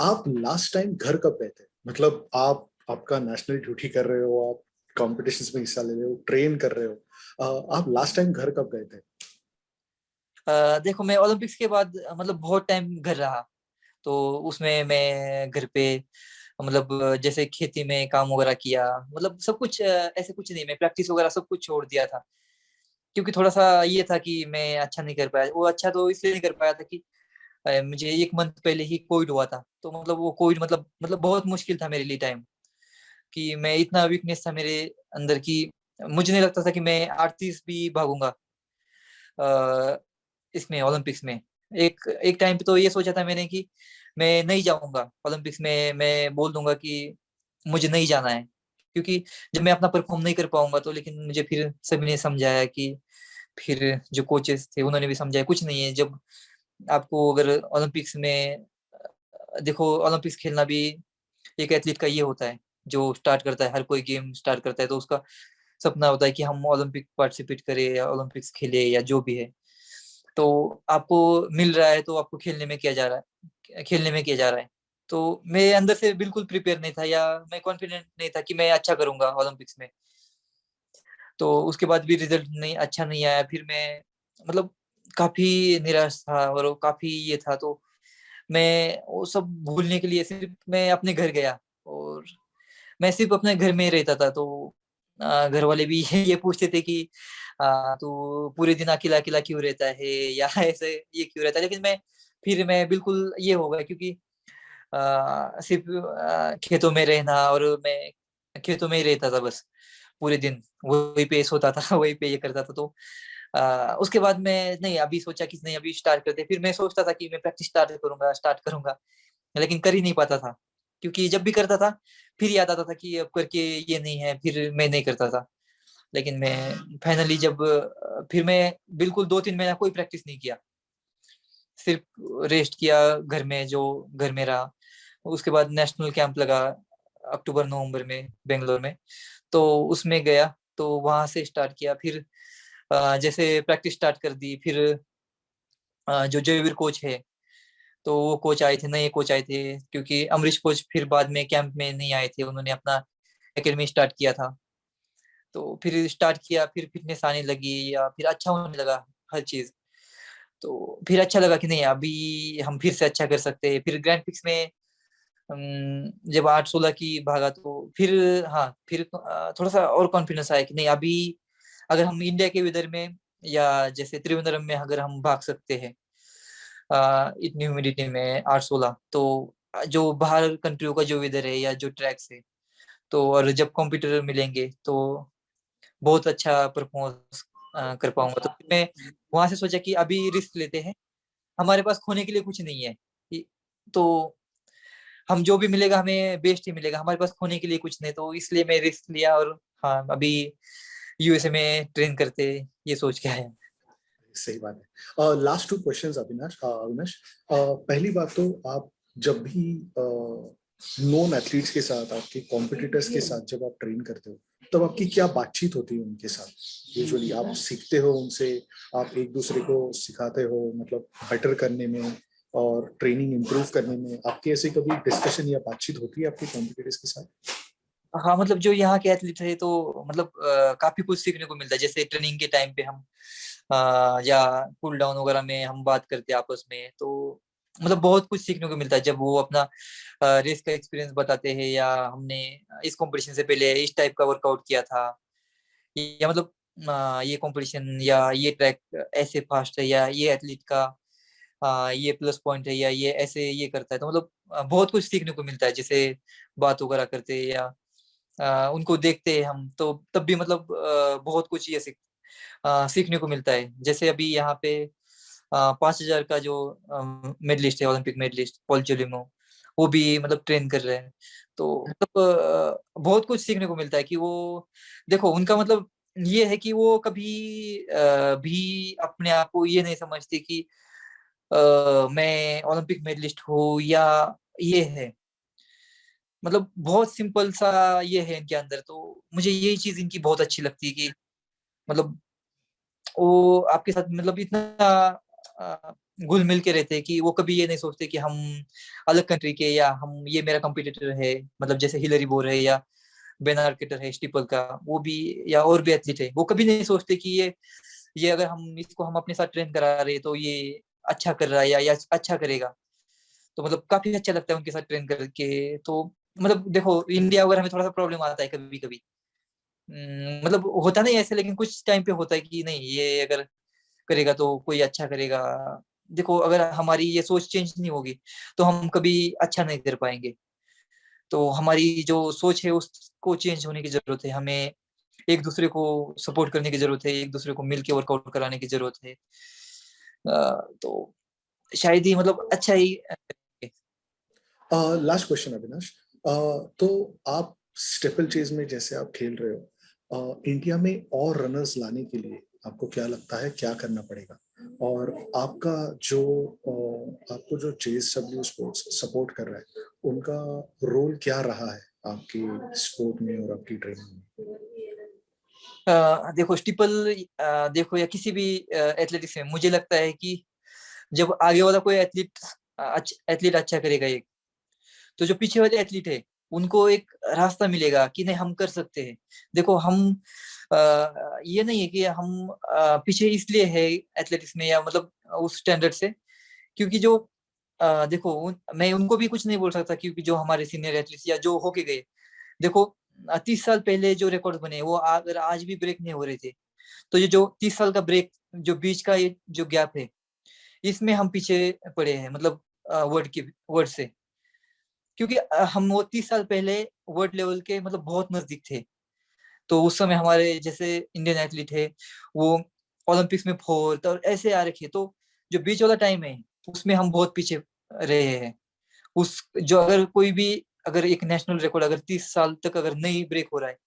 आप लास्ट टाइम घर कब गए थे? मतलब आप आपका नेशनल ड्यूटी कर रहे हो, आप कॉम्पिटिशन्स में हिस्सा ले रहे हो, ट्रेन कर रहे हो, आप लास्ट टाइम घर कब गए थे? देखो मैं ओलंपिक्स के बाद मतलब बहुत टाइम घर रहा, तो उसमें मैं घर पे मतलब जैसे खेती में काम वगैरह किया, मतलब सब कुछ ऐसे कुछ नहीं, मैं प्रैक्टिस वगैरह सब कुछ छोड़ दिया था। क्योंकि थोड़ा सा ये था कि मैं अच्छा नहीं कर पाया, वो अच्छा तो इसलिए नहीं कर पाया था कि मुझे एक मंथ पहले ही कोविड हुआ था। तो मतलब वो कोविड मतलब बहुत मुश्किल था मेरे लिए टाइम, कि मैं इतना वीकनेस था मेरे अंदर की मुझे नहीं लगता था कि मैं 38 भी भागूंगा इसमें ओलंपिक्स में। एक एक टाइम पे तो ये सोचा था मैंने कि मैं नहीं जाऊंगा ओलंपिक्स में, मैं बोल दूंगा कि मुझे नहीं जाना है। क्योंकि जब मैं अपना परफॉर्म नहीं कर पाऊंगा तो, लेकिन मुझे फिर सभी ने समझाया कि फिर जो कोचेस थे उन्होंने भी समझाया कुछ नहीं है। जब आपको अगर ओलंपिक्स में देखो, ओलंपिक्स खेलना भी एक एथलीट का ये होता है जो स्टार्ट करता है, हर कोई गेम स्टार्ट करता है तो उसका सपना होता है कि हम ओलंपिक पार्टिसिपेट करें या ओलंपिक्स खेले या जो भी है। तो आपको मिल रहा है तो आपको खेलने में किया जा रहा है, खेलने में किया जा रहा है। तो मैं अंदर से बिल्कुल प्रिपेयर नहीं था, या मैं कॉन्फिडेंट नहीं था कि मैं अच्छा करूंगा ओलंपिक्स में। तो उसके बाद भी रिजल्ट नहीं अच्छा नहीं आया, फिर मैं मतलब काफी निराश था और वो काफी ये था। तो मैं वो सब भूलने के लिए सिर्फ मैं अपने घर गया, और मैं सिर्फ अपने घर में ही रहता था। तो घर वाले भी ये पूछते थे कि तू पूरे दिन अकेला अकेला क्यों रहता है या ऐसे ये क्यों रहता है। लेकिन मैं बिल्कुल ये हो गया, क्योंकि सिर्फ खेतों में रहना, और मैं खेतों में ही रहता था बस पूरे दिन, वही पे सोता था वही पे ये करता था। तो उसके बाद मैं नहीं अभी सोचा कि नहीं अभी स्टार्ट करते। फिर मैं सोचता था कि मैं प्रैक्टिस स्टार्ट करूंगा, लेकिन कर ही नहीं पाता था। क्योंकि जब भी करता था फिर याद आता था कि अब करके ये नहीं है, फिर मैं नहीं करता था। लेकिन मैं फाइनली जब फिर मैं बिल्कुल 2-3 महीना कोई प्रैक्टिस नहीं किया, सिर्फ रेस्ट किया घर में, जो घर में रहा। उसके बाद नेशनल कैंप लगा अक्टूबर नवंबर में बेंगलोर में, तो उसमें गया। तो वहां से स्टार्ट किया, फिर जैसे प्रैक्टिस स्टार्ट कर दी। फिर जो जयवीर कोच है, तो वो कोच आए थे, नए कोच आए थे, क्योंकि अमरीश कोच फिर बाद में कैंप में नहीं आए थे, उन्होंने अपना एकेडमी स्टार्ट किया था। तो फिर स्टार्ट किया, फिर फिटनेस आने लगी, या फिर अच्छा होने लगा हर चीज। तो फिर अच्छा लगा कि नहीं अभी हम फिर से अच्छा कर सकते हैं। फिर ग्रैंड पिक्स में जब 8-16 की भागा तो फिर हाँ फिर थोड़ा सा और कॉन्फिडेंस आया कि नहीं अभी अगर हम इंडिया के वेदर में या जैसे त्रिवेंद्रम में अगर हम भाग सकते हैं इतनी ह्यूमिडिटी में 8-16, तो जो बाहर कंट्रियों का जो वेदर है या जो ट्रैक्स है, तो और जब कॉम्पिटिटर मिलेंगे तो बहुत अच्छा परफॉर्मेंस कर पाऊंगा। तो फिर मैं वहां से सोचा कि अभी रिस्क लेते हैं, हमारे पास खोने के लिए कुछ नहीं है। तो हम जो भी मिलेगा हमें बेस्ट ही मिलेगा, हमारे पास खोने के लिए कुछ नहीं। तो इसलिए मैं रिस्क लिया, और हाँ अभी यूएसए में ट्रेन करते ये सोच के आया। सही बात है। Last 2 questions Avinash. अविनाश, पहली बात तो आप जब भी नॉन एथलीट्स के साथ, आपके कॉम्पिटिटर्स के साथ जब आप ट्रेन करते हो, तब आपकी क्या बातचीत होती है उनके साथ? यूजुअली आप सीखते हो उनसे, आप एक दूसरे को सिखाते हो, मतलब बेटर करने में और ट्रेनिंग इंप्रूव करने में, आपकी ऐसी कभी डिस्कशन या बातचीत होती है आपके कॉम्पिटिटर्स के साथ? हाँ, मतलब जो यहाँ के एथलीट है तो मतलब काफी कुछ सीखने को मिलता है। जैसे ट्रेनिंग के टाइम पे हम या कूल डाउन वगैरह में हम बात करते हैं आपस में, तो मतलब बहुत कुछ सीखने को मिलता है जब वो अपना रेस का एक्सपीरियंस बताते हैं, या हमने इस कंपटीशन से पहले इस टाइप का वर्कआउट किया था, या मतलब ये कंपटीशन या ये ट्रैक ऐसे फास्ट है, या ये एथलीट का ये प्लस पॉइंट है, या ये ऐसे ये करता है। तो मतलब बहुत कुछ सीखने को मिलता है। जैसे बात वगैरह करते हैं या उनको देखते हैं हम, तो तब भी मतलब बहुत कुछ ये सीखने को मिलता है। जैसे अभी यहाँ पे 5,000 का जो मेडलिस्ट है, ओलंपिक मेडलिस्ट पॉल चेलिमो, वो भी मतलब ट्रेन कर रहे हैं। तो मतलब बहुत कुछ सीखने को मिलता है कि वो, देखो उनका मतलब ये है कि वो कभी भी अपने आप को ये नहीं समझते कि मैं ओलंपिक मेडलिस्ट हूँ या ये है। मतलब बहुत सिंपल सा ये है इनके अंदर। तो मुझे यही चीज इनकी बहुत अच्छी लगती है कि मतलब वो आपके साथ मतलब इतना अ, घुल मिल के रहते हैं कि वो कभी ये नहीं सोचते कि हम अलग कंट्री के, या हम ये मेरा कंपटीटर है। मतलब जैसे हिलरी बोर है, या बेन आर्केटर है स्टीपल का, वो भी, या और भी एथलीट है, वो कभी नहीं सोचते कि ये अगर हम इसको हम अपने साथ ट्रेन करा रहे हैं तो ये अच्छा कर रहा है या अच्छा करेगा। तो मतलब काफी अच्छा लगता है उनके साथ ट्रेन करके। तो मतलब देखो इंडिया वगैरह में थोड़ा सा प्रॉब्लम आता है कभी कभी। मतलब होता नहीं ऐसे, लेकिन कुछ टाइम पे होता है कि नहीं, ये अगर करेगा तो कोई अच्छा करेगा। देखो अगर हमारी ये सोच चेंज नहीं होगी तो हम कभी अच्छा नहीं कर पाएंगे। तो हमारी जो सोच है उसको चेंज होने की जरूरत है हमें। एक दूसरे को सपोर्ट करने की जरूरत है, एक दूसरे को मिलके वर्कआउट कराने की जरूरत है। तो शायद ही मतलब अच्छा ही लास्ट क्वेश्चन अविनाश। तो आप स्टेपल चेज में जैसे आप खेल रहे हो, इंडिया में और रनर्स लाने के लिए आपको क्या लगता है क्या करना पड़ेगा? और आपका जो आपको जो जेएसडब्ल्यू स्पोर्ट्स सपोर्ट कर रहा है, उनका रोल क्या रहा है आपकी स्पोर्ट में और आपकी ट्रेनिंग में? देखो स्टीपल, देखो या किसी भी एथलेटिक्स में मुझे लगता है कि जब आगे वाला कोई एथलीट अच्छा करेगा एक, तो जो पीछे वाले एथलीट है उनको एक रास्ता मिलेगा कि नहीं हम कर सकते हैं। देखो हम ये नहीं है कि हम पीछे इसलिए है एथलेटिक्स में, या मतलब उस स्टैंडर्ड से, क्योंकि जो देखो मैं उनको भी कुछ नहीं बोल सकता, क्योंकि जो हमारे सीनियर एथलीट्स या जो होके गए, देखो 30 साल पहले जो रिकॉर्ड बने वो अगर आज भी ब्रेक नहीं हो रहे थे, तो ये जो 30 साल का ब्रेक, जो बीच का ये जो गैप है, इसमें हम पीछे पड़े हैं, मतलब वर्ड से। क्योंकि हम वो 30 साल पहले वर्ल्ड लेवल के मतलब बहुत नजदीक थे। तो उस समय हमारे जैसे इंडियन एथलीट है वो ओलंपिक्स में फोर्थ और ऐसे आ रखे। तो जो बीच वाला टाइम है उसमें हम बहुत पीछे रहे हैं। उस जो अगर कोई भी, अगर एक नेशनल रिकॉर्ड अगर 30 साल तक अगर नहीं ब्रेक हो रहा है,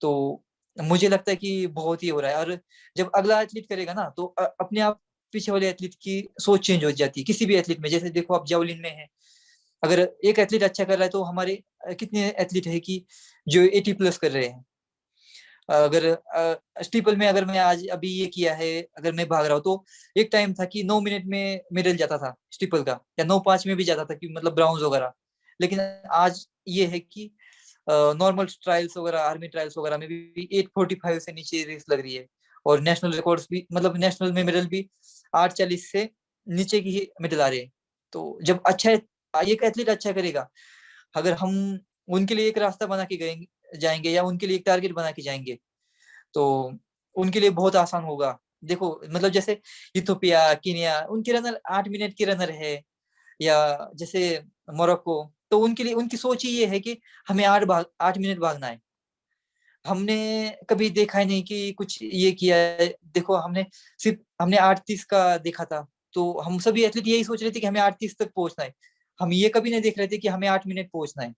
तो मुझे लगता है कि बहुत ही हो रहा है। और जब अगला एथलीट करेगा ना, तो अपने आप पीछे वाले एथलीट की सोच चेंज हो जाती है किसी भी एथलीट में। जैसे देखो आप जावलिन में है, अगर एक एथलीट अच्छा कर रहा है तो हमारे कितने एथलीट है कि जो 80+ कर रहे हैं। अगर स्टीपल में अगर मैं आज अभी ये किया है, अगर मैं भाग रहा हूँ, तो एक टाइम था कि 9 मिनट में मेडल जाता था स्टीपल का, या 9:05 में भी जाता था कि मतलब ब्राउन्स वगैरह। लेकिन आज ये है कि नॉर्मल ट्रायल्स वगैरह, आर्मी ट्रायल्स वगैरह में भी 8:45 से नीचे रेस लग रही है। और नेशनल रिकॉर्ड्स भी, मतलब नेशनल में मेडल भी 8:40 से नीचे की ही मेडल आ रहे हैं। तो जब अच्छा एक एथलीट अच्छा करेगा, अगर हम उनके लिए एक रास्ता बना के गए जाएंगे, या उनके लिए एक टारगेट बना के जाएंगे, तो उनके लिए बहुत आसान होगा। देखो मतलब जैसे इथोपिया, कीनिया, उनके रनर 8 मिनट के रनर है, या जैसे मोरक्को, तो उनके लिए उनकी सोच ही ये है कि हमें 8 मिनट भागना है। हमने कभी देखा ही नहीं कि कुछ ये किया है। देखो हमने 8:30 का देखा था, तो हम सभी एथलीट यही सोच रहे थे कि हमें 8:30 तक पहुंचना है। हम ये कभी नहीं देख रहे थे कि हमें 8 मिनट पहुंचना है।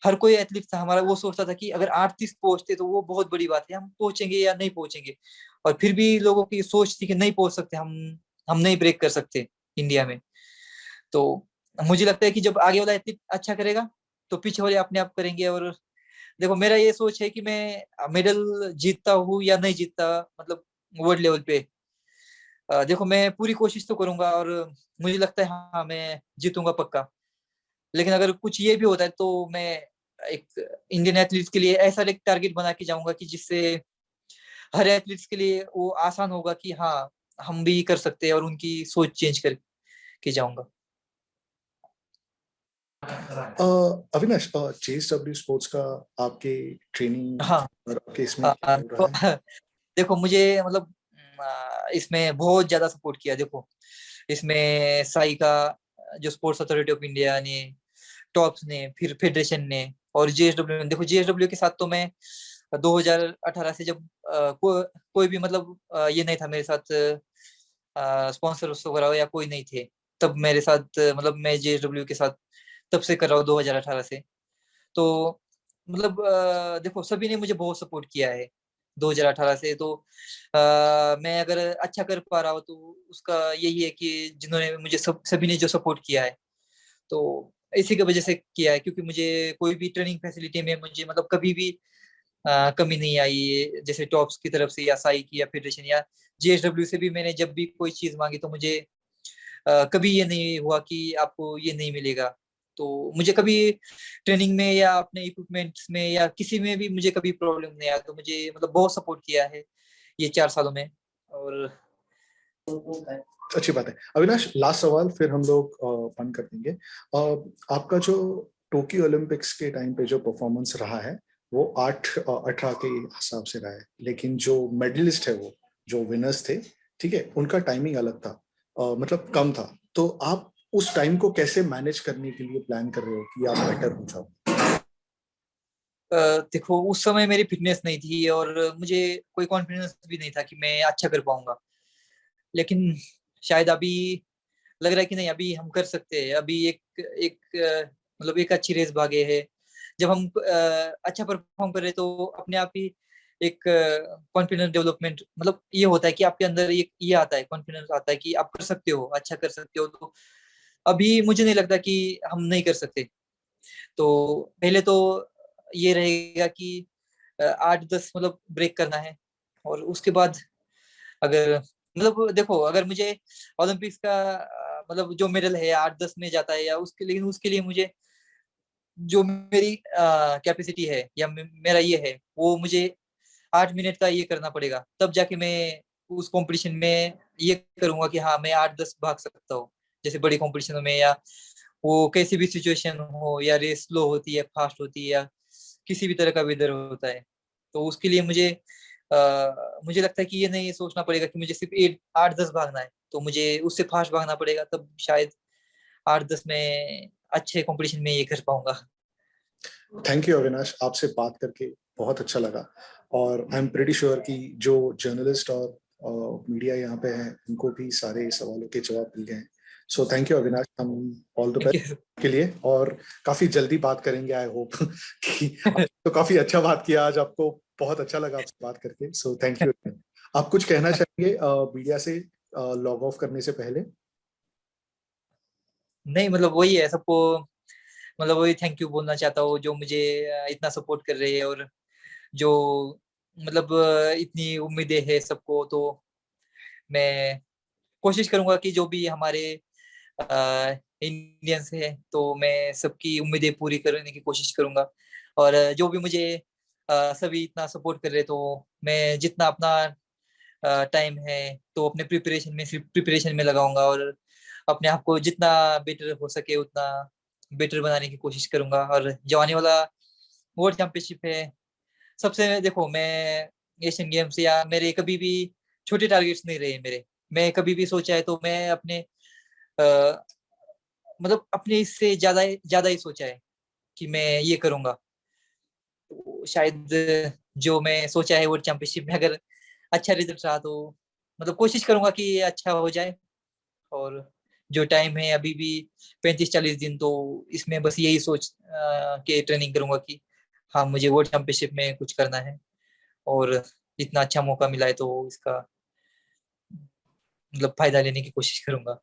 हर कोई एथलीट था हमारा वो सोचता था कि अगर 38 पहुंचते तो वो बहुत बड़ी बात है, हम पहुंचेंगे या नहीं पहुंचेंगे। और फिर भी लोगों की सोच थी कि नहीं पहुंच सकते हम नहीं ब्रेक कर सकते इंडिया में। तो मुझे लगता है कि जब आगे वाला एथलीट अच्छा करेगा तो पीछे वाले अपने आप करेंगे। और देखो मेरा ये सोच है कि मैं मेडल जीतता हूँ या नहीं जीतता, मतलब वर्ल्ड लेवल पे, देखो मैं पूरी कोशिश तो करूंगा और मुझे लगता है हाँ मैं जीतूंगा पक्का। लेकिन अगर कुछ ये भी होता है तो मैं एक इंडियन एथलीट्स के लिए ऐसा एक टारगेट बना के जाऊंगा कि जिससे हर एथलीट्स के लिए वो आसान होगा कि हाँ हम भी कर सकते हैं, और उनकी सोच चेंज करके जाऊंगा। अविनाश, जेएसडब्ल्यू स्पोर्ट्स का आपके ट्रेनिंग हाँ। और आपके इसमें क्या हो तो रहा है? देखो मुझे मतलब इसमें बहुत ज्यादा सपोर्ट किया। देखो इसमें साई का जो स्पोर्ट्स अथॉरिटी ऑफ इंडिया ने, टॉप्स ने, फिर फेडरेशन ने और जेएसडब्ल्यू ने। देखो जेएसडब्ल्यू के साथ तो मैं 2018 से जब कोई भी मतलब ये नहीं था मेरे साथ, स्पॉन्सर वगैरह या कोई नहीं थे तब मेरे साथ, मतलब मैं जेएसडब्ल्यू के साथ तब से कर रहा हूँ 2018 से। तो मतलब देखो सभी ने मुझे बहुत सपोर्ट किया है 2018 से। तो मैं अगर अच्छा कर पा रहा हूँ तो उसका यही है कि जिन्होंने मुझे सभी ने जो सपोर्ट किया है, तो इसी की वजह से किया है। क्योंकि मुझे कोई भी ट्रेनिंग फैसिलिटी में मुझे मतलब कभी भी कमी नहीं आई है, जैसे टॉप्स की तरफ से या साई की या फेडरेशन या जेएसडब्ल्यू से भी मैंने जब भी कोई चीज मांगी तो मुझे कभी ये नहीं हुआ कि आपको ये नहीं मिलेगा। तो मुझे कभी ट्रेनिंग में या अपने इक्विपमेंट्स में या किसी में भी मुझे कभी प्रॉब्लम नहीं आया। तो मुझे मतलब बहुत सपोर्ट किया है ये 4 सालों में। और अच्छी बात है। अविनाश, लास्ट सवाल फिर हम लोग बंद कर देंगे। आपका जो टोक्यो ओलंपिक्स के टाइम पे जो परफॉर्मेंस रहा है वो 8-18 के हिसाब से रहा है, लेकिन जो मेडलिस्ट है वो जो विनर्स थे, ठीक है, उनका टाइमिंग अलग था, मतलब कम था। तो आप उस टाइम को कैसे मैनेज करने के लिए प्लान कर रहे हो कि आप बेटर हो जाओ? देखो उस समय मेरी फिटनेस नहीं थी और मुझे कोई कॉन्फिडेंस भी नहीं था कि मैं अच्छा कर पाऊंगा। लेकिन शायद अभी लग रहा है कि नहीं अभी हम कर सकते हैं। अभी एक एक मतलब एक अच्छी रेस भागे है। जब हम अच्छा परफॉर्म कर रहे तो अपने आप ही एक कॉन्फिडेंस डेवलपमेंट मतलब ये होता है कि आपके अंदर एक ये आता है, कॉन्फिडेंस आता है कि आप कर सकते हो, अच्छा कर सकते हो। तो अभी मुझे नहीं लगता कि हम नहीं कर सकते। तो पहले तो ये रहेगा कि 8-10 मतलब ब्रेक करना है। और उसके बाद अगर मतलब देखो अगर मुझे ओलंपिक्स का मतलब जो मेडल है 8-10 में जाता है या उसके, लेकिन उसके लिए मुझे जो मेरी कैपेसिटी है या मेरा ये है वो मुझे 8 मिनट का ये करना पड़ेगा, तब जाके मैं उस कंपटीशन में ये करूंगा कि हाँ मैं 8-10 भाग सकता हूँ। जैसे बड़ी कंपटीशनों में या वो कैसी भी सिचुएशन हो, या रेस स्लो होती है फास्ट होती है या किसी भी तरह का वेदर होता है, तो उसके लिए मुझे लगता है कि ये नहीं सोचना पड़ेगा कि मुझे सिर्फ 8-10 भागना है, तो मुझे उससे फास्ट भागना पड़ेगा, तब शायद 8-10 में अच्छे कंपटीशन में ये कर पाऊंगा। थैंक यू अविनाश, आपसे बात करके बहुत अच्छा लगा। और आई एम प्रेटी श्योर कि जो जर्नलिस्ट और मीडिया यहाँ पे हैं उनको भी सारे सवालों के जवाब मिल गए हैं। सो थैंक यू अविनाश, हम all the thank best you. के लिए, और काफी जल्दी बात करेंगे आई होप कि तो काफी अच्छा बात किया आज, आपको बहुत अच्छा लगा आपसे बात करके। So thank you. आप कुछ कहना चाहेंगे मीडिया से लॉग ऑफ करने से पहले? नहीं मतलब वही है सबको, मतलब वही थैंक यू बोलना चाहता हूँ जो मुझे इतना सपोर्ट कर रहे हैं। और जो मतलब इतनी उम्मीदें है सबको। तो मैं कोशिश करूंगा कि जो भी हमारे इंडियंस है तो मैं सबकी उम्मीदें पूरी करने की कोशिश करूंगा। और जो भी मुझे सभी इतना सपोर्ट कर रहे, तो मैं जितना अपना टाइम है तो अपने प्रिपरेशन में सिर्फ प्रिपरेशन में लगाऊंगा और अपने आप को जितना बेटर हो सके उतना बेटर बनाने की कोशिश करूंगा। और जो आने वाला वर्ल्ड चैंपियनशिप है, सबसे देखो मैं एशियन गेम्स या मेरे कभी भी छोटे टारगेट्स नहीं रहे मेरे। मैं कभी भी सोचा है तो मैं अपने मतलब अपने इससे ज्यादा ज्यादा ही सोचा है कि मैं ये करूंगा। तो शायद जो मैं सोचा है वर्ल्ड चैंपियनशिप में अगर अच्छा रिजल्ट रहा तो मतलब कोशिश करूंगा कि ये अच्छा हो जाए। और जो टाइम है अभी भी 35-40 दिन, तो इसमें बस यही सोच के ट्रेनिंग करूंगा कि हाँ मुझे वर्ल्ड चैंपियनशिप में कुछ करना है, और इतना अच्छा मौका मिला है तो इसका मतलब फायदा लेने की कोशिश करूंगा।